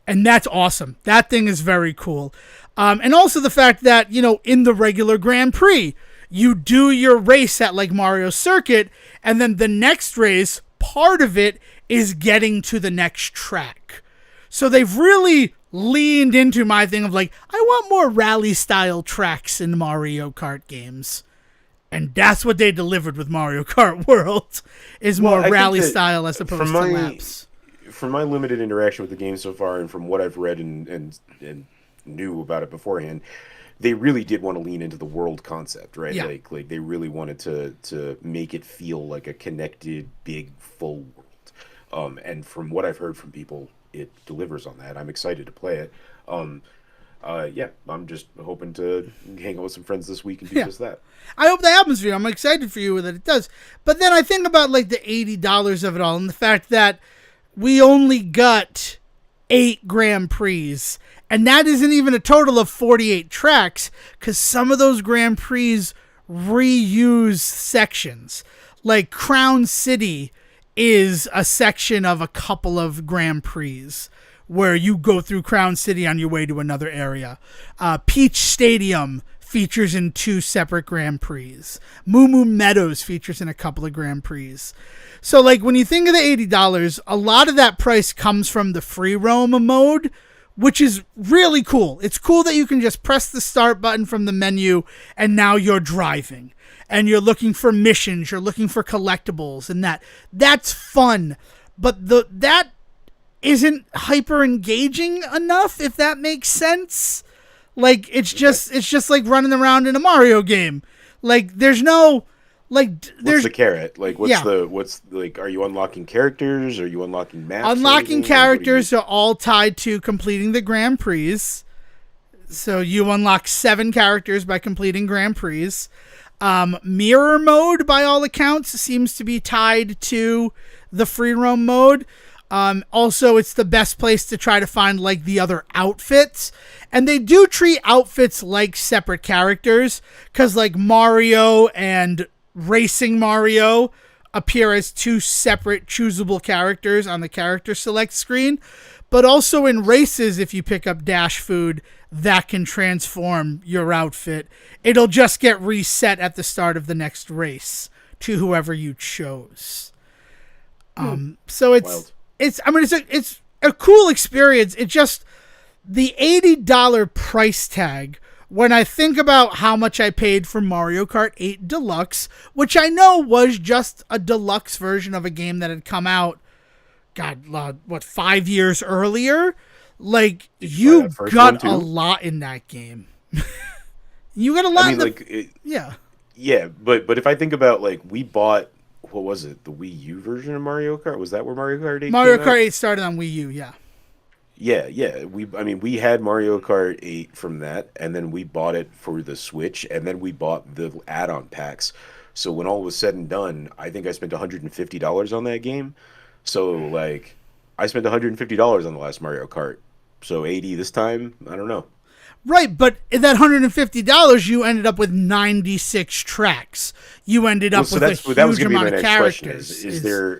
And that's awesome. That thing is very cool. And also the fact that, you know, in the regular Grand Prix, you do your race at like Mario Circuit, and then the next race, part of it is getting to the next track. So they've really leaned into my thing of like, I want more rally style tracks in Mario Kart games. And that's what they delivered with Mario Kart World, is more rally style as opposed to laps. From my limited interaction with the game so far, and from what I've read and knew about it beforehand, they really did want to lean into the world concept, right? Yeah. Like they really wanted to make it feel like a connected, big, full world. And from what I've heard from people, it delivers on that. I'm excited to play it. Yeah, I'm just hoping to hang out with some friends this week and do just that. I hope that happens for you. I'm excited for you that it does. But then I think about like the $80 of it all and the fact that we only got 8 Grand Prix. And that isn't even a total of 48 tracks, because some of those Grand Prix reuse sections. Like Crown City is a section of a couple of Grand Prix where you go through Crown City on your way to another area. Peach Stadium features in 2 separate Grand Prix. Moo Moo Meadows features in a couple of Grand Prix. So like when you think of the $80, a lot of that price comes from the free roam mode, which is really cool. It's cool that you can just press the start button from the menu and now you're driving and you're looking for missions, you're looking for collectibles, and that's fun. But that isn't hyper engaging enough, if that makes sense. Like it's just like running around in a Mario game. Like there's no what's the carrot? Like what's like, are you unlocking characters? Are you unlocking maps? Unlocking characters are all tied to completing the Grand Prix. So you unlock 7 characters by completing Grand Prix. Mirror mode, by all accounts, seems to be tied to the free roam mode. Also, it's the best place to try to find like the other outfits. And they do treat outfits like separate characters, because like Mario and Racing Mario appear as 2 separate choosable characters on the character select screen. But also in races, if you pick up Dash Food, that can transform your outfit. It'll just get reset at the start of the next race to whoever you chose. So it's a cool experience. It just, the $80 price tag, when I think about how much I paid for Mario Kart 8 Deluxe, which I know was just a deluxe version of a game that had come out what, 5 years earlier? Like, Did you buy that first got one, too? a lot in that game. You got a lot I in mean, the... Yeah. yeah, but if I think about, like, we bought, what was it, the Wii U version of Mario Kart? Was that where Mario Kart 8 Mario came out? Kart 8 started on Wii U, yeah. Yeah. We had Mario Kart 8 from that, and then we bought it for the Switch, and then we bought the add-on packs. So when all was said and done, I think I spent $150 on that game. So, like, I spent $150 on the last Mario Kart. So 80 this time, I don't know. Right, but in that $150, you ended up with 96 tracks. You ended up So with a that was huge gonna be my amount of next question. characters.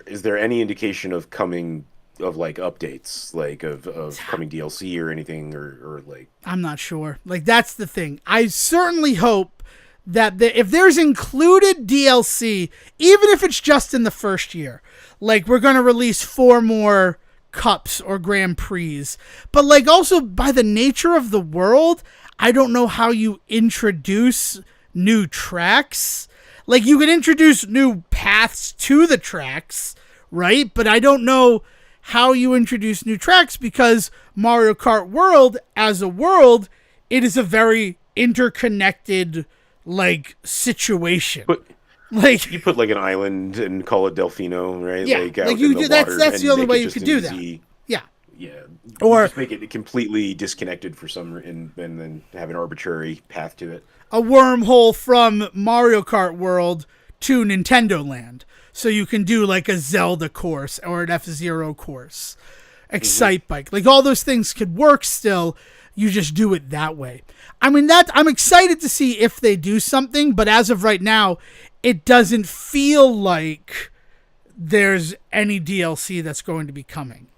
Is there any indication of coming of like updates, like of coming DLC or anything, or like? I'm not sure. Like, that's the thing. I certainly hope that if there's included DLC, even if it's just in the first year, like, we're going to release 4 more cups or Grand Prix. But, like, also by the nature of the world, I don't know how you introduce new tracks. Like, you could introduce new paths to the tracks, right? But I don't know how you introduce new tracks, because Mario Kart World, as a world, it is a very interconnected, like, situation. But like, you put like an island and call it Delfino, right? Yeah, like, out like you in the do- that's- water that's and the only make way it you just could an do that. easy- yeah. Yeah, Or- you just make it completely disconnected for some, and then have an arbitrary path to it. A wormhole from Mario Kart World to Nintendo Land. So you can do like a Zelda course or an F-Zero course. Excite Bike. Like, all those things could work still. You just do it that way. I mean, I'm excited to see if they do something, but as of right now, it doesn't feel like there's any DLC that's going to be coming.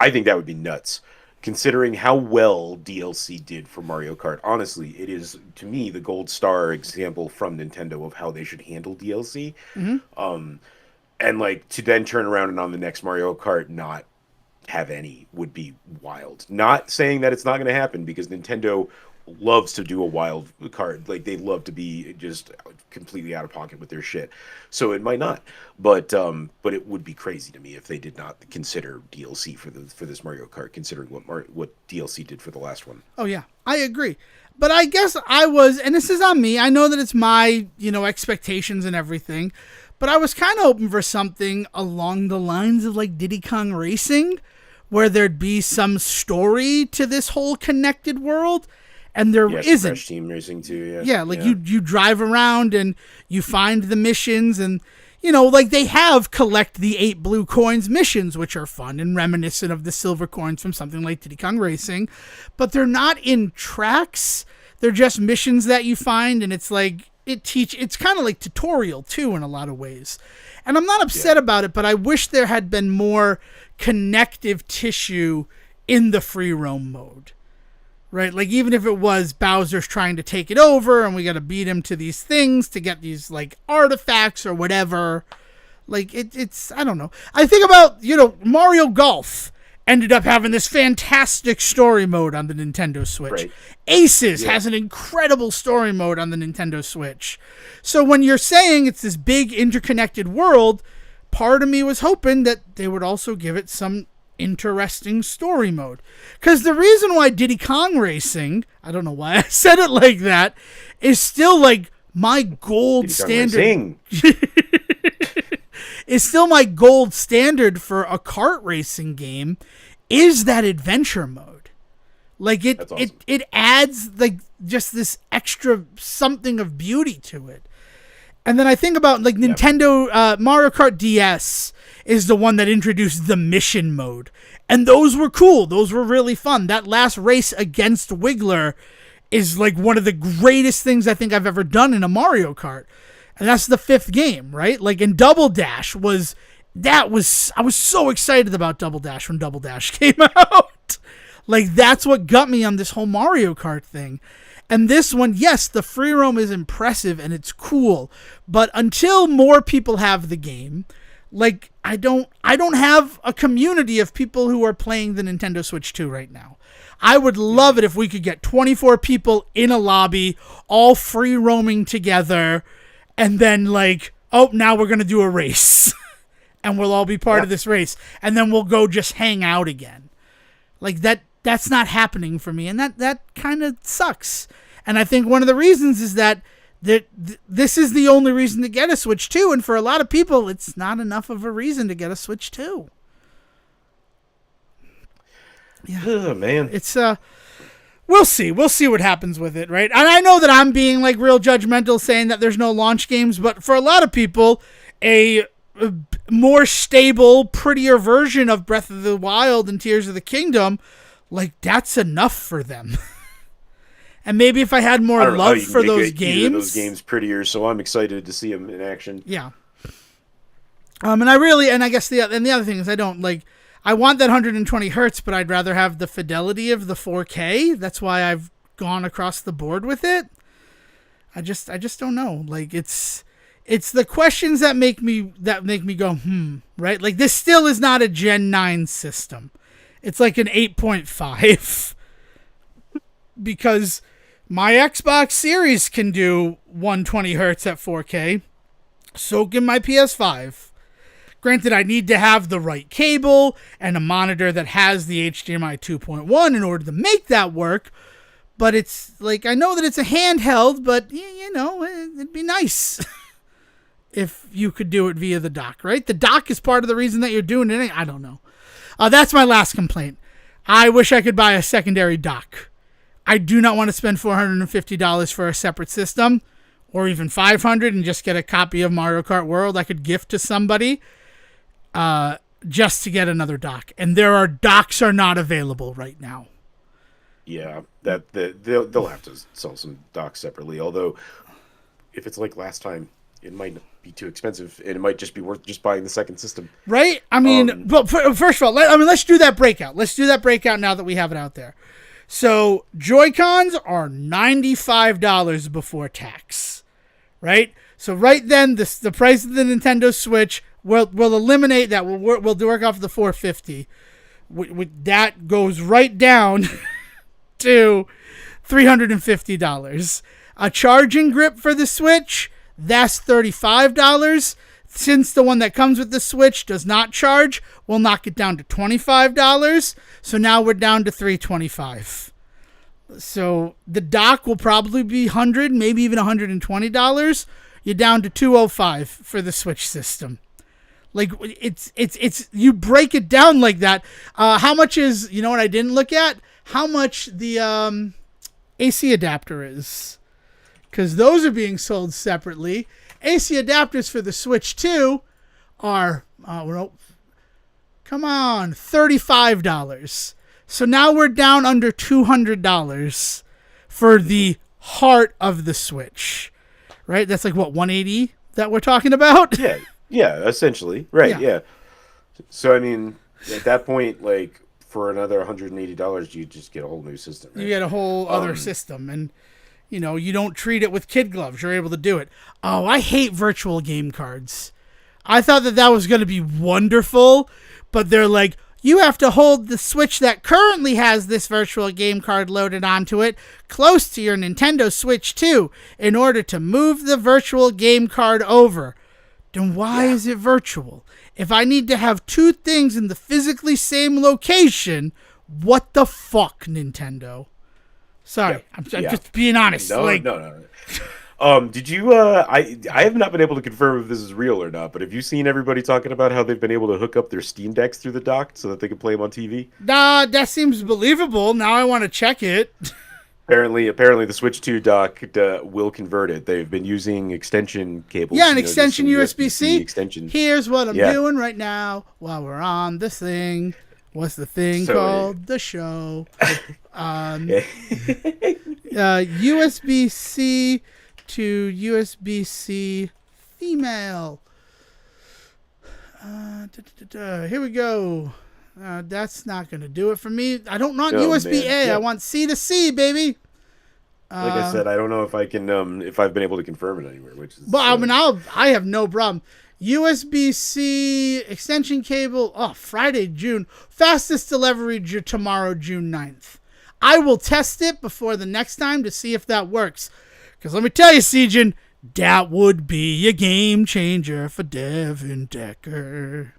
I think that would be nuts, considering how well DLC did for Mario Kart. Honestly, it is, to me, the gold star example from Nintendo of how they should handle DLC. And like, to then turn around and on the next Mario Kart not have any would be wild. Not saying that it's not going to happen, because Nintendo loves to do a wild card. Like, they love to be just completely out of pocket with their shit. So it might not, but it would be crazy to me if they did not consider DLC for this Mario Kart, considering what DLC did for the last one. Oh, yeah, I agree. But I guess I was, and this is on me, I know that it's my, expectations and everything, but I was kind of hoping for something along the lines of like Diddy Kong Racing, where there'd be some story to this whole connected world, and there isn't. Crash Team Racing too, Yeah, like you drive around and you find the missions, and like they have collect the 8 blue coins missions, which are fun and reminiscent of the silver coins from something like Diddy Kong Racing, but they're not in tracks. They're just missions that you find, and it's like it's kind of like tutorial too in a lot of ways. And I'm not upset about it, but I wish there had been more connective tissue in the free roam mode. Right? Like, even if it was Bowser's trying to take it over and we got to beat him to these things to get these, like, artifacts or whatever. Like, it's, I don't know. I think about, Mario Golf ended up having this fantastic story mode on the Nintendo Switch. Right. Aces has an incredible story mode on the Nintendo Switch. So when you're saying it's this big interconnected world, part of me was hoping that they would also give it some interesting story mode. Because the reason why Diddy Kong Racing, I don't know why I said it like that, is still like my gold standard. Is still my gold standard for a kart racing game, is that adventure mode. Like, awesome. it adds like just this extra something of beauty to it. And then I think about like Nintendo Mario Kart DS is the one that introduced the mission mode. And those were cool. Those were really fun. That last race against Wiggler is like one of the greatest things I think I've ever done in a Mario Kart. And that's the 5th game, right? Like, in Double Dash I was so excited about Double Dash when Double Dash came out. Like, that's what got me on this whole Mario Kart thing. And this one, yes, the free roam is impressive and it's cool, but until more people have the game, like, I don't have a community of people who are playing the Nintendo Switch 2 right now. I would love it if we could get 24 people in a lobby, all free roaming together, and then like, oh, now we're going to do a race. and we'll all be part of this race, and then we'll go just hang out again. Like that's not happening for me, and that kind of sucks. And I think one of the reasons is that this is the only reason to get a Switch 2, and for a lot of people, it's not enough of a reason to get a Switch 2. Yeah, oh, man. It's we'll see what happens with it, right? And I know that I'm being like real judgmental, saying that there's no launch games, but for a lot of people, a more stable, prettier version of Breath of the Wild and Tears of the Kingdom, like that's enough for them. And maybe if I had more love for those games prettier, so I'm excited to see them in action. Yeah. And I guess the other thing is I want that 120 hertz, but I'd rather have the fidelity of the 4K. That's why I've gone across the board with it. I just don't know. Like it's the questions that make me go, right? Like this still is not a Gen 9 system. It's like an 8.5 because my Xbox Series can do 120 hertz at 4K. So can my PS5. Granted, I need to have the right cable and a monitor that has the HDMI 2.1 in order to make that work. But it's like, I know that it's a handheld, but it'd be nice if you could do it via the dock, right? The dock is part of the reason that you're doing it. I don't know. That's my last complaint. I wish I could buy a secondary dock. I do not want to spend $450 for a separate system, or even $500 and just get a copy of Mario Kart World I could gift to somebody, just to get another dock. And docks are not available right now. Yeah, they'll have to sell some docks separately. Although, if it's like last time, it might be too expensive, and it might just be worth just buying the second system. Right? I mean, but first of all, let's do that breakout. Let's do that breakout now that we have it out there. So Joy-Cons are $95 before tax, right? So right then, the price of the Nintendo Switch we'll eliminate that. We'll work off the $450. That goes right down to $350. A charging grip for the Switch, that's $35. Since the one that comes with the Switch does not charge, we'll knock it down to $25. So now we're down to $325. So the dock will probably be $100, maybe even $120. You're down to $205 for the Switch system. Like it's you break it down like that. How much is, you know what I didn't look at? How much the AC adapter is. Because those are being sold separately. AC adapters for the Switch 2 are, $35. So now we're down under $200 for the heart of the Switch. Right? That's like, what, $180 that we're talking about? Yeah, essentially. Right, yeah. So, I mean, at that point, like, for another $180, you just get a whole new system. Right? You get a whole other system, and you don't treat it with kid gloves. You're able to do it. Oh, I hate virtual game cards. I thought that was going to be wonderful, but they're like, you have to hold the Switch that currently has this virtual game card loaded onto it close to your Nintendo Switch 2 in order to move the virtual game card over. Then why is it virtual? If I need to have two things in the physically same location, what the fuck, Nintendo? Sorry, I'm just being honest. No. Did you? I have not been able to confirm if this is real or not. But have you seen everybody talking about how they've been able to hook up their Steam Decks through the dock so that they can play them on TV? That seems believable. Now I want to check it. Apparently, the Switch 2 dock will convert it. They've been using extension cables. Yeah, an extension USB-C. Extension. Here's what I'm doing right now while we're on this thing. What's the thing called? The show. USB-C to USB-C female. Here we go. That's not going to do it for me. I don't want USB-A. Yeah. I want C to C, baby. Like I said, I don't know if I can, if I've been able to confirm it anywhere. Which is, I mean, I have no problem. USB-C extension cable. Oh, Friday, June. Fastest delivery tomorrow, June 9th. I will test it before the next time to see if that works. Because let me tell you, Sejan, That would be a game changer for Devon Decker.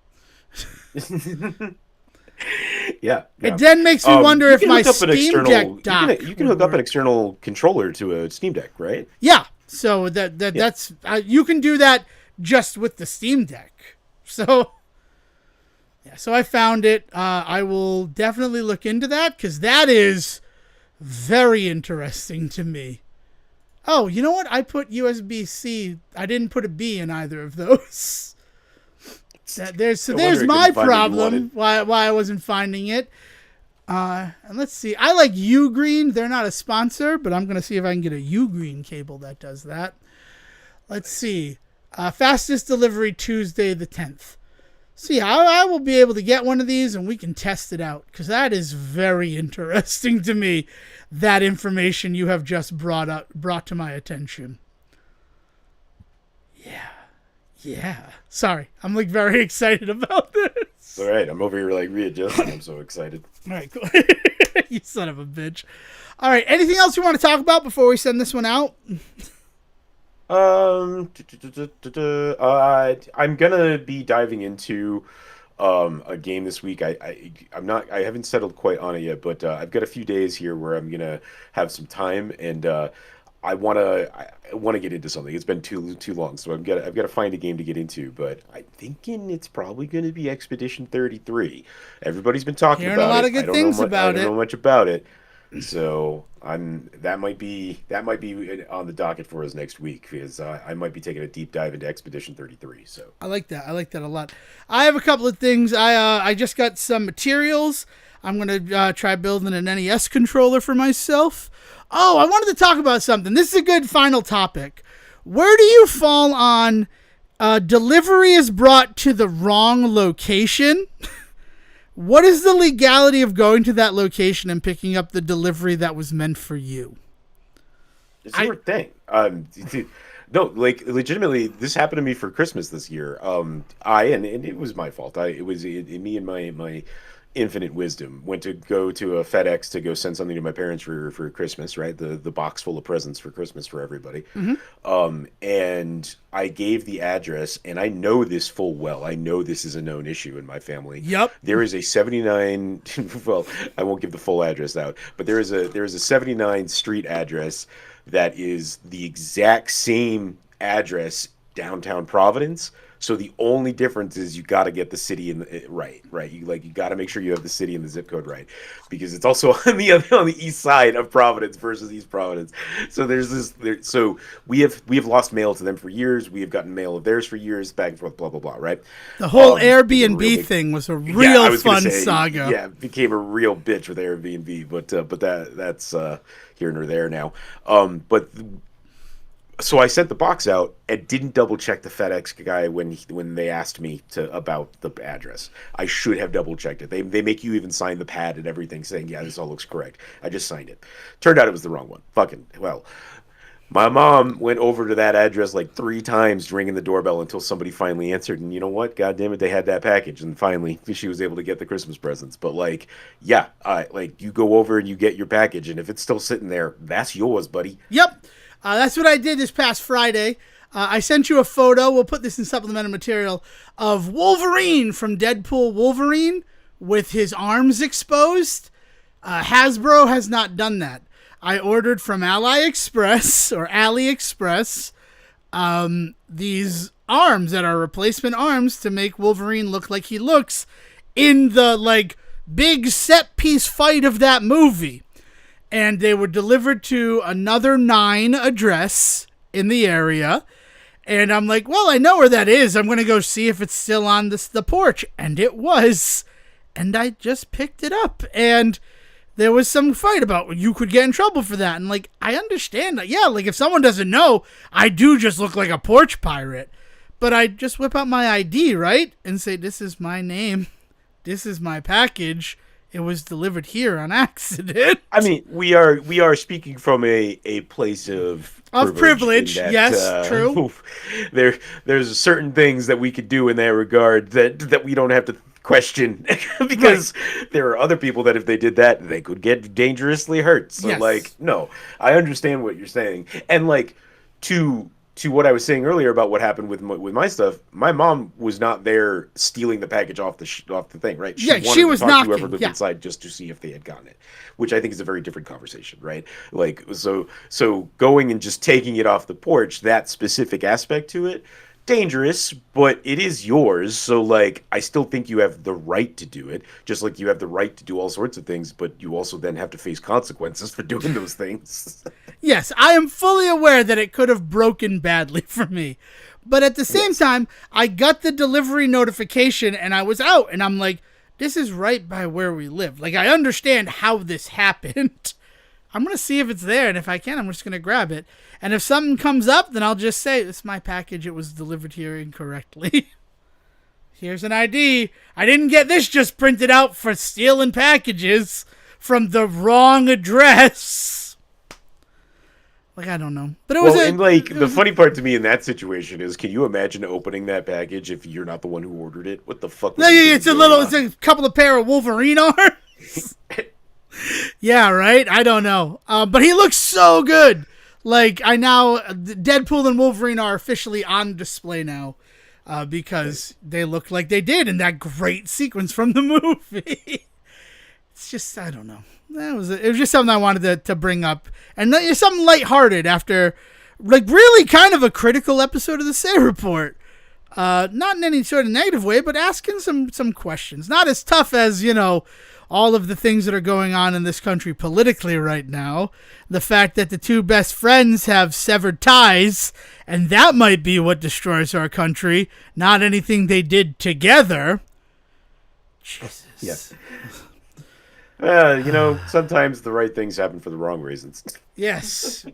Yeah. It then makes me wonder you if can my hook up an Steam Deck dock you can would hook up an work. external controller to a Steam Deck, right? Yeah, so that's you can do that just with the Steam Deck. So yeah, so I found it. I will definitely look into that because that is very interesting to me. Oh, you know what? I put USB-C. I didn't put a B in either of those. There's my problem why I wasn't finding it. And let's see. I like Ugreen. They're not a sponsor, but I'm gonna see if I can get a Ugreen cable that does that. Let's see. Fastest delivery Tuesday the 10th. See, I will be able to get one of these and we can test it out because that is very interesting to me. That information you have just brought to my attention. Yeah. Sorry, I'm like very excited about this. All right, I'm over here like readjusting. I'm so excited. All right, cool. You son of a bitch. All right, anything else you want to talk about before we send this one out? I'm gonna be diving into a game this week. I haven't settled quite on it yet, but I've got a few days here where I'm gonna have some time, and I wanna get into something. It's been too long, so I've got to find a game to get into. But I'm thinking it's probably gonna be Expedition 33. Everybody's been talking Hearing about a lot it. of good I don't things know about I don't it. know much about it. So that might be on the docket for us next week because I might be taking a deep dive into Expedition 33. So I like that. I like that a lot. I have a couple of things. I just got some materials. I'm gonna try building an NES controller for myself. Oh, I wanted to talk about something. This is a good final topic. Where do you fall on delivery is brought to the wrong location? What is the legality of going to that location and picking up the delivery that was meant for you? it's a weird thing. No, like legitimately, this happened to me for Christmas this year. And it was my fault. Me and my infinite wisdom went to go to a FedEx to go send something to my parents for Christmas, right? The box full of presents for Christmas for everybody. And I gave the address, and I know this full well. I know this is a known issue in my family. Yep. There is a 79. Well, I won't give the full address out, but there is a 79 street address that is the exact same address downtown Providence. So the only difference is you got to get the city right. You got to make sure you have the city and the zip code right, because it's also on the east side of Providence versus East Providence. So so we have lost mail to them for years. We have gotten mail of theirs for years, back and forth, blah blah blah. Right. The whole Airbnb thing was a real fun saga. Yeah, it became a real bitch with Airbnb, but that's here nor there now. So I sent the box out and didn't double check the FedEx guy when they asked me about the address. I should have double checked it. They make you even sign the pad and everything saying, yeah, this all looks correct. I just signed it. Turned out it was the wrong one. My mom went over to that address like 3 times ringing the doorbell until somebody finally answered. And you know what? God damn it, they had that package. And finally she was able to get the Christmas presents. But you go over and you get your package. And if it's still sitting there, that's yours, buddy. Yep. That's what I did this past Friday. I sent you a photo. We'll put this in supplemental material of Wolverine from Deadpool Wolverine with his arms exposed. Hasbro has not done that. I ordered from AliExpress these arms that are replacement arms to make Wolverine look like he looks in the big set piece fight of that movie. And they were delivered to another 9 address in the area. And I'm like, well, I know where that is. I'm going to go see if it's still on the porch. And it was. And I just picked it up. And there was some fight about you could get in trouble for that. And I understand that. Yeah, if someone doesn't know, I do just look like a porch pirate. But I just whip out my ID, right? And say, this is my name. This is my package. It was delivered here on accident. I mean, we are speaking from a place of privilege. Yes, true. There's certain things that we could do in that regard that we don't have to question because there are other people that if they did that, they could get dangerously hurt. So yes. No, I understand what you're saying, and to to what I was saying earlier about what happened with my stuff, my mom was not there stealing the package off the thing, right? She was to talk to whoever knocking. lived inside just to see if they had gotten it, which I think is a very different conversation, right? Like, so going and just taking it off the porch, that specific aspect to it, dangerous, but it is yours. So, like, I still think you have the right to do it, just like you have the right to do all sorts of things, but you also then have to face consequences for doing those things. Yes, I am fully aware that it could have broken badly for me. But at the same time, I got the delivery notification and I was out and I'm like, this is right by where we live. Like, I understand how this happened. I'm going to see if it's there. And if I can, I'm just going to grab it. And if something comes up, then I'll just say, this is my package. It was delivered here incorrectly. Here's an ID. I didn't get this just printed out for stealing packages from the wrong address. Like, I don't know. But it was the funny part to me in that situation is, can you imagine opening that package if you're not the one who ordered it? What the fuck? It's a couple of pair of Wolverine arms. Yeah, right? I don't know. But he looks so good. Like, Deadpool and Wolverine are officially on display now because they look like they did in that great sequence from the movie. It's just, I don't know. It was just something I wanted to bring up. And something lighthearted after, like, really kind of a critical episode of the Say Report. Not in any sort of negative way, but asking some questions. Not as tough as, all of the things that are going on in this country politically right now. The fact that the two best friends have severed ties, and that might be what destroys our country, not anything they did together. Jesus. Yes. Sometimes the right things happen for the wrong reasons. Yes.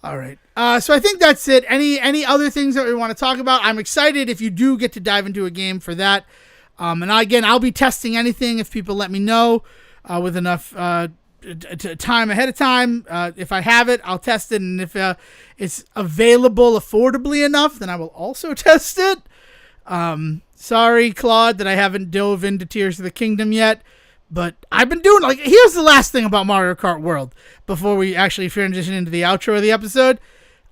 All right. So I think that's it. Any other things that we want to talk about? I'm excited if you do get to dive into a game for that. And again, I'll be testing anything if people let me know with enough time ahead of time. If I have it, I'll test it. And if it's available affordably enough, then I will also test it. Sorry, Claude, that I haven't dove into Tears of the Kingdom yet. But I've been doing, here's the last thing about Mario Kart World before we actually transition into the outro of the episode.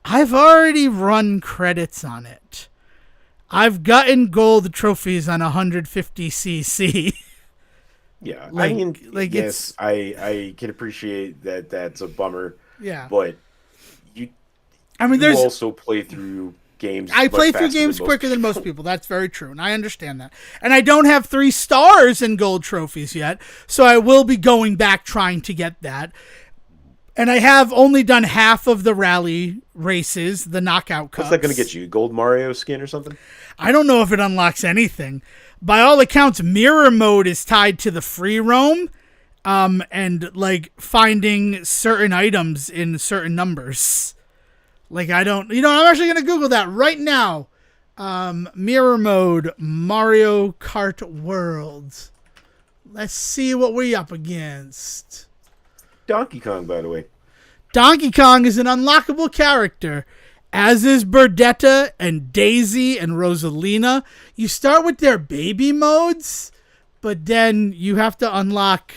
I've already run credits on it. I've gotten gold trophies on 150cc. Yeah, yes, I can appreciate that. That's a bummer. Yeah, but you also play through games. I play through games quicker than most people. That's very true, and I understand that. And I don't have 3 stars in gold trophies yet, so I will be going back trying to get that. And I have only done half of the rally races, the knockout cups. What's that going to get you? Gold Mario skin or something? I don't know if it unlocks anything. By all accounts, mirror mode is tied to the free roam, and finding certain items in certain numbers. I'm actually going to Google that right now. Mirror mode, Mario Kart World. Let's see what we're up against. Donkey Kong, by the way. Donkey Kong is an unlockable character, as is Berdetta and Daisy and Rosalina. You start with their baby modes, but then you have to unlock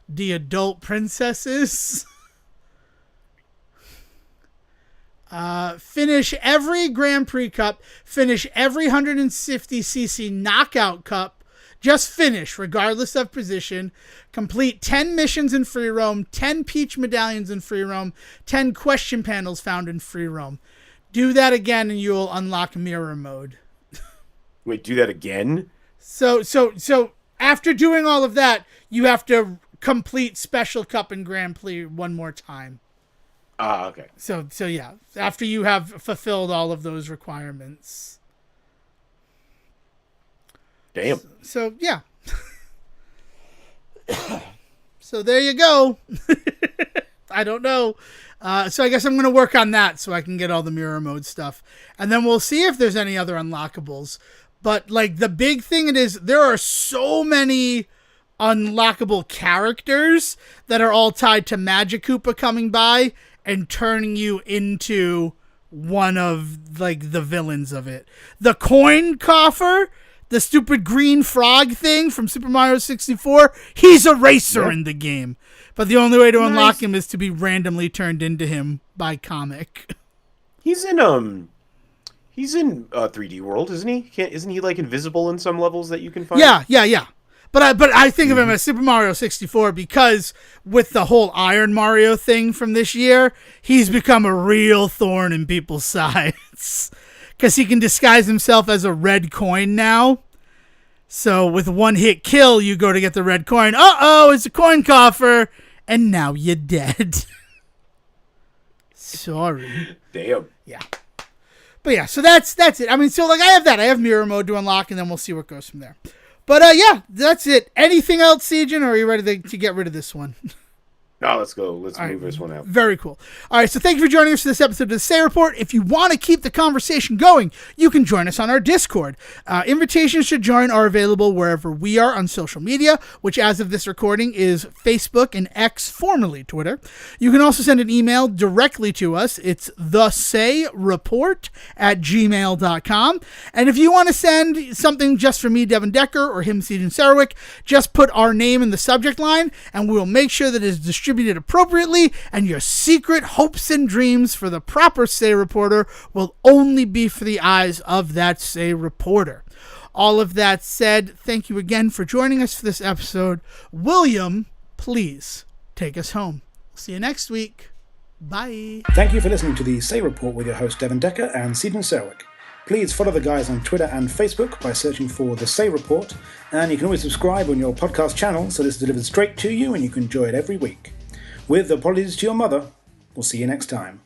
the adult princesses. Finish every Grand Prix Cup. Finish every 150cc Knockout Cup. Just finish, regardless of position. Complete 10 missions in free roam, 10 Peach medallions in free roam, 10 question panels found in free roam. Do that again and you'll unlock mirror mode. Wait, do that again? So after doing all of that, you have to complete Special Cup and Grand Prix one more time. Okay. So yeah, after you have fulfilled all of those requirements. Damn. So yeah. So there you go. I don't know. So I guess I'm going to work on that so I can get all the mirror mode stuff. And then we'll see if there's any other unlockables. But the big thing it is, there are so many unlockable characters that are all tied to Magic Koopa coming by and turning you into one of the villains of it. The coin coffer, the stupid green frog thing from Super Mario 64, he's a racer in the game. But the only way to unlock him is to be randomly turned into him by Comic. He's in 3D World, isn't he? Isn't he like invisible in some levels that you can find? Yeah. But I think of him as Super Mario 64 because with the whole Iron Mario thing from this year, he's become a real thorn in people's sides. Because he can disguise himself as a red coin now. So with one hit kill, you go to get the red coin. Uh-oh, it's a coin coffer. And now you're dead. Sorry. Damn. Yeah. But yeah, so that's it. I mean, so like I have that. I have mirror mode to unlock, and then we'll see what goes from there. But yeah, that's it. Anything else, Siegen, or are you ready to get rid of this one? No, let's go. Let's move this one out. Very cool. All right, so thank you for joining us for this episode of the Say Report. If you want to keep the conversation going, you can join us on our Discord. Invitations to join are available wherever we are on social media, which as of this recording is Facebook and X, formerly Twitter. You can also send an email directly to us. It's thesayreport@gmail.com. And if you want to send something just for me, Devon Decker, or him, Siegen Sarwick, just put our name in the subject line, and we will make sure that it is distributed appropriately, and your secret hopes and dreams for the proper Say Reporter will only be for the eyes of that Say Reporter. All of that said, thank you again for joining us for this episode. William, please take us home. See you next week. Bye. Thank you for listening to the Say Report with your host Devon Decker and Siegen Sarwick. Please follow the guys on Twitter and Facebook by searching for The Say Report, and you can always subscribe on your podcast channel so this is delivered straight to you and you can enjoy it every week. With apologies to your mother, we'll see you next time.